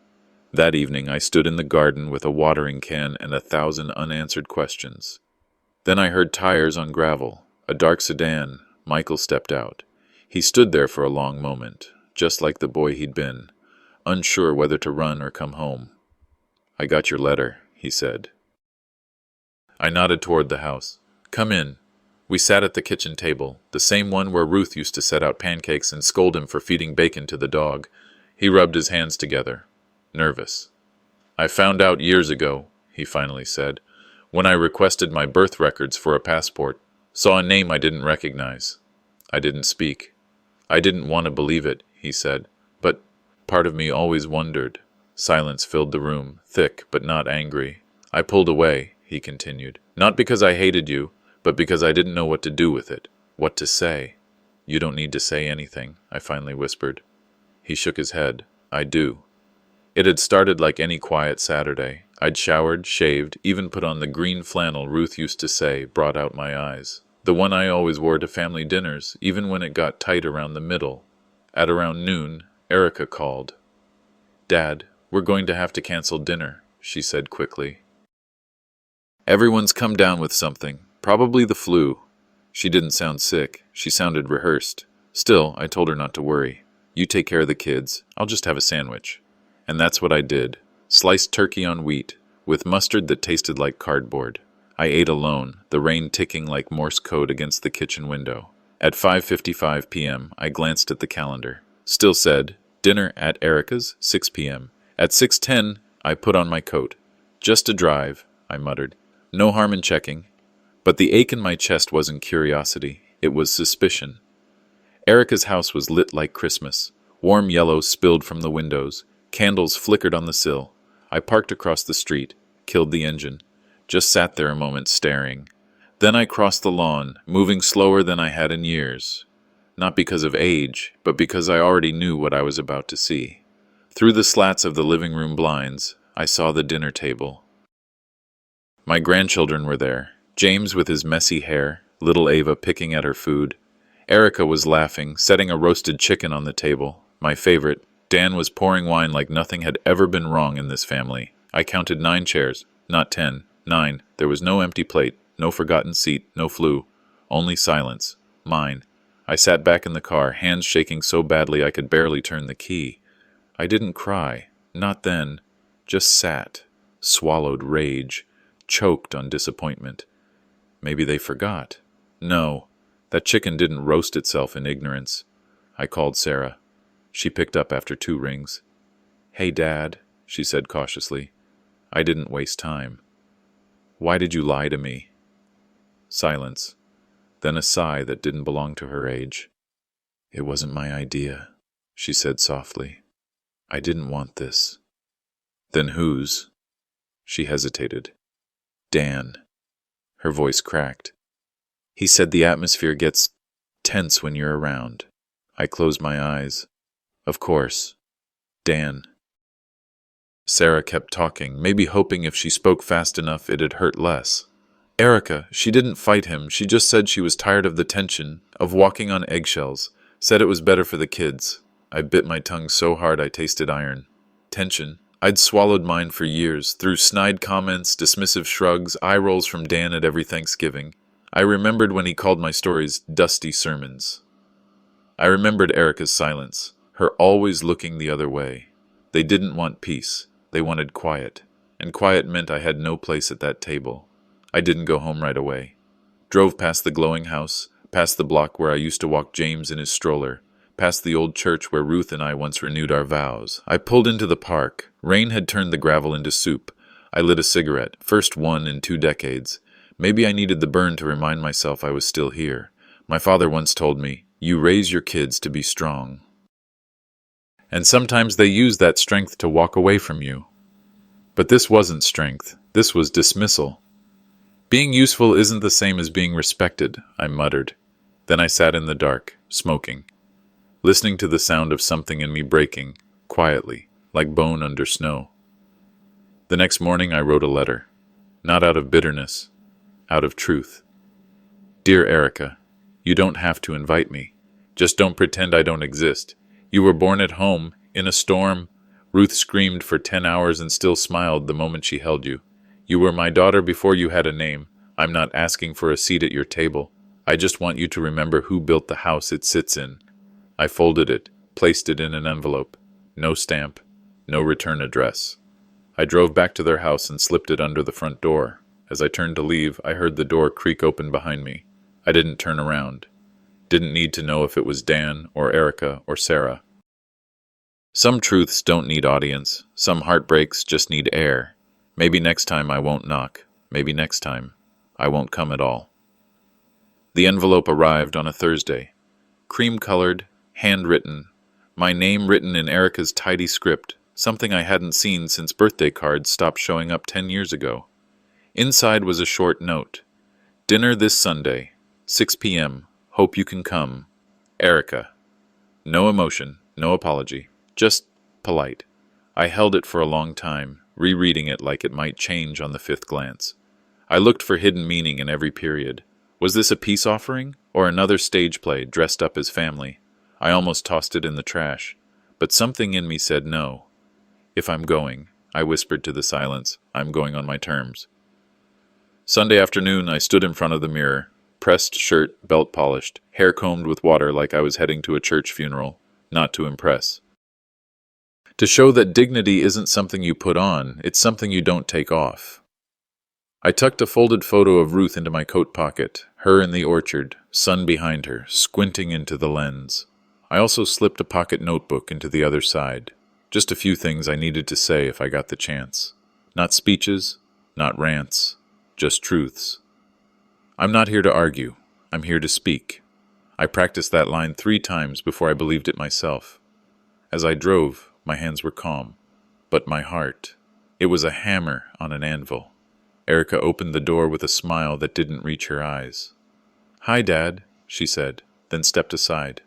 That evening I stood in the garden with a watering can and 1,000 unanswered questions. Then I heard tires on gravel, a dark sedan. Michael stepped out. He stood there for a long moment, just like the boy he'd been, unsure whether to run or come home. "I got your letter," he said. I nodded toward the house. "Come in." We sat at the kitchen table, the same one where Ruth used to set out pancakes and scold him for feeding bacon to the dog. He rubbed his hands together, nervous. "I found out years ago," he finally said, "when I requested my birth records for a passport. Saw a name I didn't recognize. I didn't speak. I didn't want to believe it," he said, "but part of me always wondered." Silence filled the room, thick but not angry. "I pulled away," he continued, "not because I hated you, but because I didn't know what to do with it, what to say." "You don't need to say anything," I finally whispered. He shook his head. "I do." It had started like any quiet Saturday. I'd showered, shaved, even put on the green flannel Ruth used to say brought out my eyes. The one I always wore to family dinners, even when it got tight around the middle. At around noon, Erica called. "Dad, we're going to have to cancel dinner," she said quickly. "Everyone's come down with something, probably the flu." She didn't sound sick, she sounded rehearsed. Still, I told her not to worry. "You take care of the kids, I'll just have a sandwich." And that's what I did. Sliced turkey on wheat, with mustard that tasted like cardboard. I ate alone, the rain ticking like Morse code against the kitchen window. At 5:55 p.m., I glanced at the calendar. Still said, dinner at Erica's, 6 p.m. At 6:10, I put on my coat. "Just a drive," I muttered. "No harm in checking." But the ache in my chest wasn't curiosity, it was suspicion. Erica's house was lit like Christmas. Warm yellow spilled from the windows. Candles flickered on the sill. I parked across the street, killed the engine, just sat there a moment staring. Then I crossed the lawn, moving slower than I had in years. Not because of age, but because I already knew what I was about to see. Through the slats of the living room blinds, I saw the dinner table. My grandchildren were there, James with his messy hair, little Ava picking at her food. Erica was laughing, setting a roasted chicken on the table, my favorite. Dan was pouring wine like nothing had ever been wrong in this family. I counted 9 chairs, not 10, 9. There was no empty plate, no forgotten seat, no flu. Only silence. Mine. I sat back in the car, hands shaking so badly I could barely turn the key. I didn't cry. Not then. Just sat. Swallowed rage. Choked on disappointment. Maybe they forgot. No. That chicken didn't roast itself in ignorance. I called Sarah. She picked up after 2 rings. "Hey, Dad," she said cautiously. I didn't waste time. "Why did you lie to me?" Silence. Then a sigh that didn't belong to her age. "It wasn't my idea," she said softly. "I didn't want this." "Then whose?" She hesitated. "Dan." Her voice cracked. "He said the atmosphere gets tense when you're around." I closed my eyes. Of course. Dan. Sarah kept talking, maybe hoping if she spoke fast enough it'd hurt less. Erica, she didn't fight him, she just said she was tired of the tension, of walking on eggshells, said it was better for the kids. I bit my tongue so hard I tasted iron. Tension. I'd swallowed mine for years, through snide comments, dismissive shrugs, eye rolls from Dan at every Thanksgiving. I remembered when he called my stories dusty sermons. I remembered Erica's silence, her always looking the other way. They didn't want peace, they wanted quiet, and quiet meant I had no place at that table. I didn't go home right away. Drove past the glowing house, past the block where I used to walk James in his stroller, past the old church where Ruth and I once renewed our vows. I pulled into the park. Rain had turned the gravel into soup. I lit a cigarette, first one in 2 decades. Maybe I needed the burn to remind myself I was still here. My father once told me, "You raise your kids to be strong." And sometimes they use that strength to walk away from you. But this wasn't strength. This was dismissal. Being useful isn't the same as being respected, I muttered. Then I sat in the dark, smoking, listening to the sound of something in me breaking, quietly, like bone under snow. The next morning I wrote a letter, not out of bitterness, out of truth. Dear Erica, you don't have to invite me. Just don't pretend I don't exist. You were born at home, in a storm. Ruth screamed for 10 hours and still smiled the moment she held you. You were my daughter before you had a name. I'm not asking for a seat at your table. I just want you to remember who built the house it sits in. I folded it, placed it in an envelope. No stamp, no return address. I drove back to their house and slipped it under the front door. As I turned to leave, I heard the door creak open behind me. I didn't turn around. Didn't need to know if it was Dan or Erica or Sarah. Some truths don't need audience. Some heartbreaks just need air. Maybe next time I won't knock. Maybe next time I won't come at all. The envelope arrived on a Thursday. Cream-colored, handwritten. My name written in Erica's tidy script, something I hadn't seen since birthday cards stopped showing up 10 years ago. Inside was a short note. Dinner this Sunday, 6 p.m. Hope you can come. Erica. No emotion, no apology, just polite. I held it for a long time, rereading it like it might change on the 5th glance. I looked for hidden meaning in every period. Was this a peace offering, or another stage play dressed up as family? I almost tossed it in the trash, but something in me said no. If I'm going, I whispered to the silence, I'm going on my terms. Sunday afternoon, I stood in front of the mirror, pressed shirt, belt polished, hair combed with water like I was heading to a church funeral, not to impress. To show that dignity isn't something you put on, it's something you don't take off. I tucked a folded photo of Ruth into my coat pocket, her in the orchard, sun behind her, squinting into the lens. I also slipped a pocket notebook into the other side. Just a few things I needed to say if I got the chance. Not speeches, not rants, just truths. I'm not here to argue. I'm here to speak. I practiced that line 3 times before I believed it myself. As I drove, my hands were calm. But my heart, it was a hammer on an anvil. Erica opened the door with a smile that didn't reach her eyes. "Hi, Dad," she said, then stepped aside.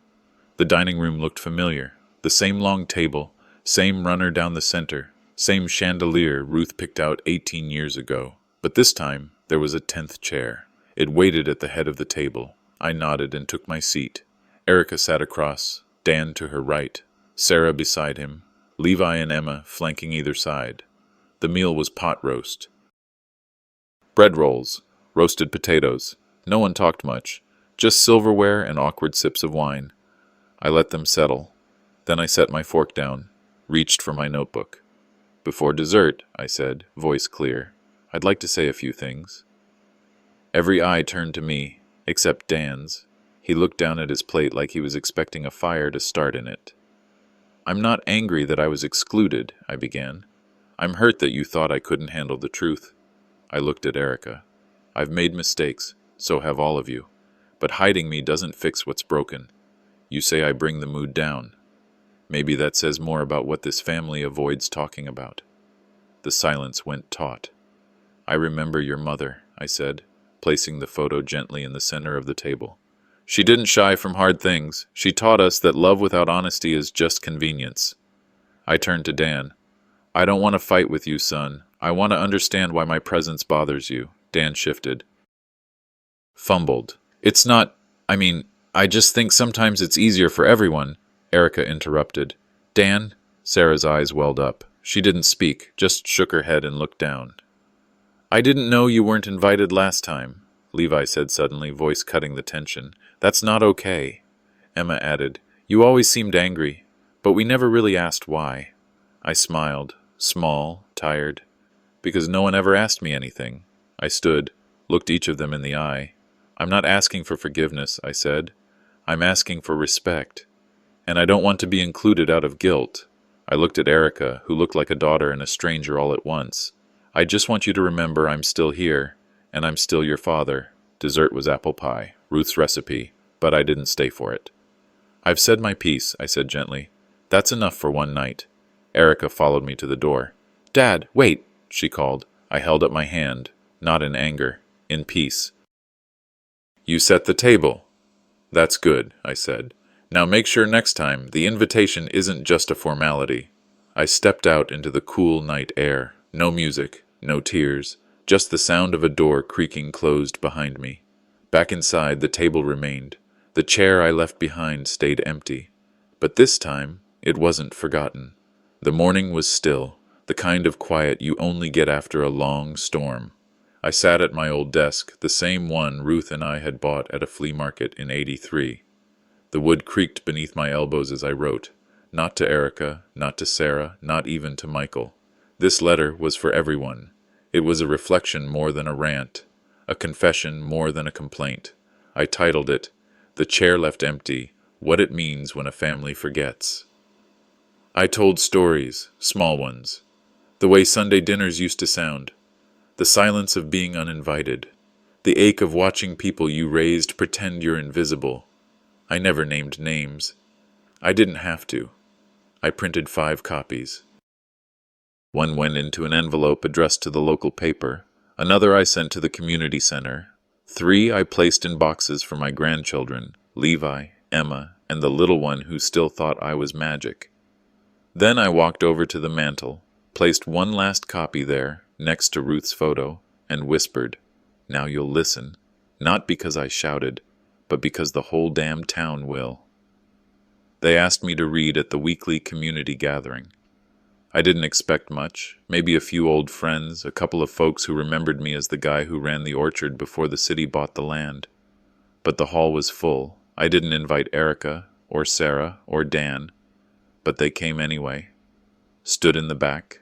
The dining room looked familiar. The same long table, same runner down the center, same chandelier Ruth picked out 18 years ago. But this time, there was a 10th chair. It waited at the head of the table. I nodded and took my seat. Erica sat across, Dan to her right, Sarah beside him, Levi and Emma flanking either side. The meal was pot roast. Bread rolls, roasted potatoes. No one talked much, just silverware and awkward sips of wine. I let them settle. Then I set my fork down, reached for my notebook. "Before dessert," I said, voice clear, "I'd like to say a few things." Every eye turned to me, except Dan's. He looked down at his plate like he was expecting a fire to start in it. "I'm not angry that I was excluded," I began. "I'm hurt that you thought I couldn't handle the truth." I looked at Erica. "I've made mistakes, so have all of you. But hiding me doesn't fix what's broken. You say I bring the mood down. Maybe that says more about what this family avoids talking about." The silence went taut. "I remember your mother," I said, placing the photo gently in the center of the table. She didn't shy from hard things. She taught us that love without honesty is just convenience. I turned to Dan. I don't want to fight with you, son. I want to understand why my presence bothers you. Dan shifted. Fumbled. It's not, I just think sometimes it's easier for everyone, Erica interrupted. Dan? Sarah's eyes welled up. She didn't speak, just shook her head and looked down. I didn't know you weren't invited last time, Levi said suddenly, voice cutting the tension. That's not okay. Emma added, You always seemed angry, but we never really asked why. I smiled, small, tired, because no one ever asked me anything. I stood, looked each of them in the eye. I'm not asking for forgiveness, I said. I'm asking for respect. And I don't want to be included out of guilt. I looked at Erica, who looked like a daughter and a stranger all at once. I just want you to remember I'm still here, and I'm still your father. Dessert was apple pie, Ruth's recipe, but I didn't stay for it. I've said my piece, I said gently. That's enough for one night. Erica followed me to the door. Dad, wait, she called. I held up my hand, not in anger, in peace. You set the table. That's good, I said. Now make sure next time the invitation isn't just a formality. I stepped out into the cool night air. No music, no tears, just the sound of a door creaking closed behind me. Back inside, the table remained. The chair I left behind stayed empty. But this time, it wasn't forgotten. The morning was still, the kind of quiet you only get after a long storm. I sat at my old desk, the same one Ruth and I had bought at a flea market in '83. The wood creaked beneath my elbows as I wrote. Not to Erica, not to Sarah, not even to Michael. This letter was for everyone. It was a reflection more than a rant, a confession more than a complaint. I titled it, The Chair Left Empty, What It Means When a Family Forgets. I told stories, small ones. The way Sunday dinners used to sound. The silence of being uninvited. The ache of watching people you raised pretend you're invisible. I never named names. I didn't have to. I printed 5 copies. One went into an envelope addressed to the local paper. Another I sent to the community center. 3 I placed in boxes for my grandchildren, Levi, Emma, and the little one who still thought I was magic. Then I walked over to the mantel, placed one last copy there, next to Ruth's photo, and whispered, Now you'll listen, not because I shouted, but because the whole damn town will. They asked me to read at the weekly community gathering. I didn't expect much, maybe a few old friends, a couple of folks who remembered me as the guy who ran the orchard before the city bought the land. But the hall was full. I didn't invite Erica, or Sarah, or Dan, but they came anyway. Stood in the back.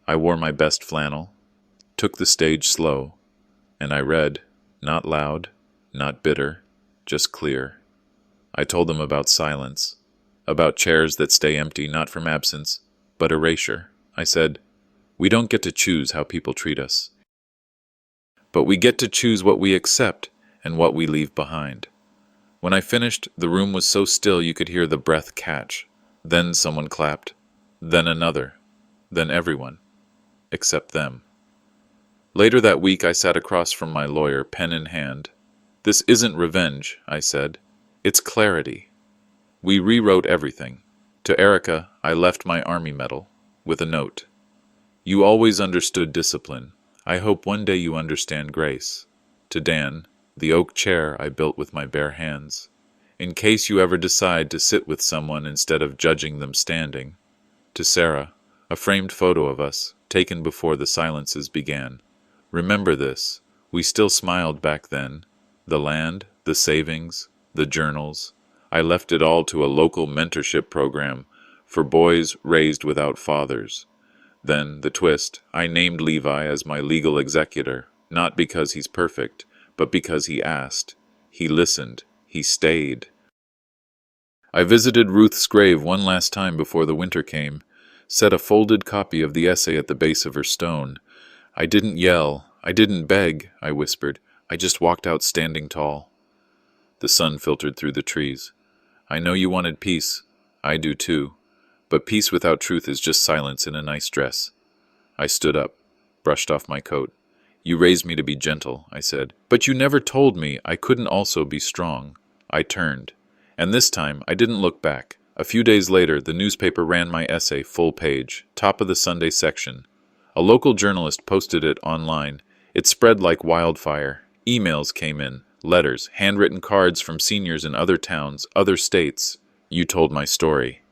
I wore my best flannel, took the stage slow, and I read, not loud, not bitter, just clear. I told them about silence, about chairs that stay empty not from absence, but erasure. I said, we don't get to choose how people treat us, but we get to choose what we accept and what we leave behind. When I finished, the room was so still you could hear the breath catch. Then someone clapped, then another, then everyone, except them. Later that week I sat across from my lawyer, pen in hand. This isn't revenge, I said. It's clarity. We rewrote everything. To Erica, I left my Army medal, with a note. You always understood discipline. I hope one day you understand grace. To Dan, the oak chair I built with my bare hands. In case you ever decide to sit with someone instead of judging them standing. To Sarah, a framed photo of us, taken before the silences began. Remember this, we still smiled back then. The land, the savings, the journals. I left it all to a local mentorship program for boys raised without fathers. Then, the twist, I named Levi as my legal executor, not because he's perfect, but because he asked. He listened. He stayed. I visited Ruth's grave one last time before the winter came, set a folded copy of the essay at the base of her stone. I didn't yell. I didn't beg, I whispered. I just walked out standing tall. The sun filtered through the trees. I know you wanted peace. I do too. But peace without truth is just silence in a nice dress. I stood up, brushed off my coat. You raised me to be gentle, I said. But you never told me I couldn't also be strong. I turned. And this time, I didn't look back. A few days later, the newspaper ran my essay full page, top of the Sunday section. A local journalist posted it online. It spread like wildfire. Emails came in, letters, handwritten cards from seniors in other towns, other states. You told my story.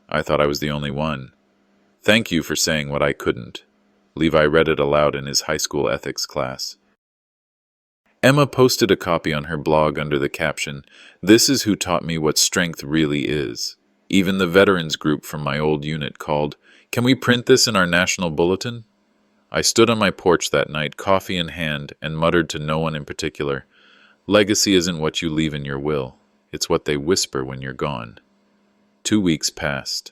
I thought I was the only one. Thank you for saying what I couldn't. Levi read it aloud in his high school ethics class. Emma posted a copy on her blog under the caption, "This is who taught me what strength really is." Even the veterans group from my old unit called, "Can we print this in our national bulletin?" I stood on my porch that night, coffee in hand, and muttered to no one in particular, "Legacy isn't what you leave in your will. It's what they whisper when you're gone." 2 weeks passed.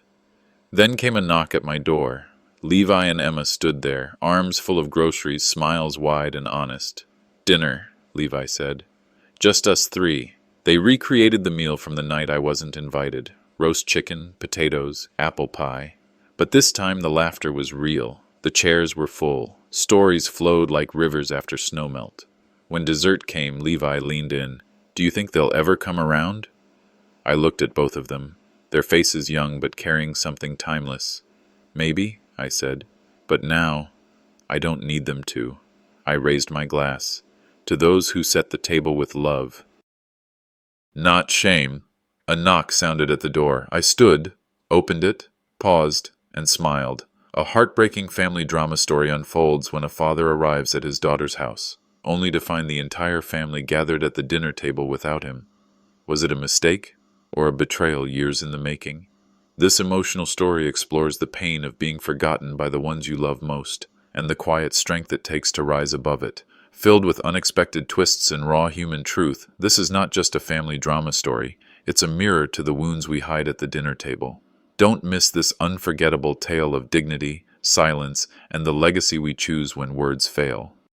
Then came a knock at my door. Levi and Emma stood there, arms full of groceries, smiles wide and honest. "Dinner," Levi said. "Just us three." They recreated the meal from the night I wasn't invited. Roast chicken, potatoes, apple pie. But this time the laughter was real. The chairs were full. Stories flowed like rivers after snowmelt. When dessert came, Levi leaned in. "Do you think they'll ever come around?" I looked at both of them, their faces young but carrying something timeless. "Maybe," I said. "But now, I don't need them to." I raised my glass. "To those who set the table with love." Not shame. A knock sounded at the door. I stood, opened it, paused, and smiled. A heartbreaking family drama story unfolds when a father arrives at his daughter's house, only to find the entire family gathered at the dinner table without him. Was it a mistake, or a betrayal years in the making? This emotional story explores the pain of being forgotten by the ones you love most, and the quiet strength it takes to rise above it. Filled with unexpected twists and raw human truth, this is not just a family drama story. It's a mirror to the wounds we hide at the dinner table. Don't miss this unforgettable tale of dignity, silence, and the legacy we choose when words fail.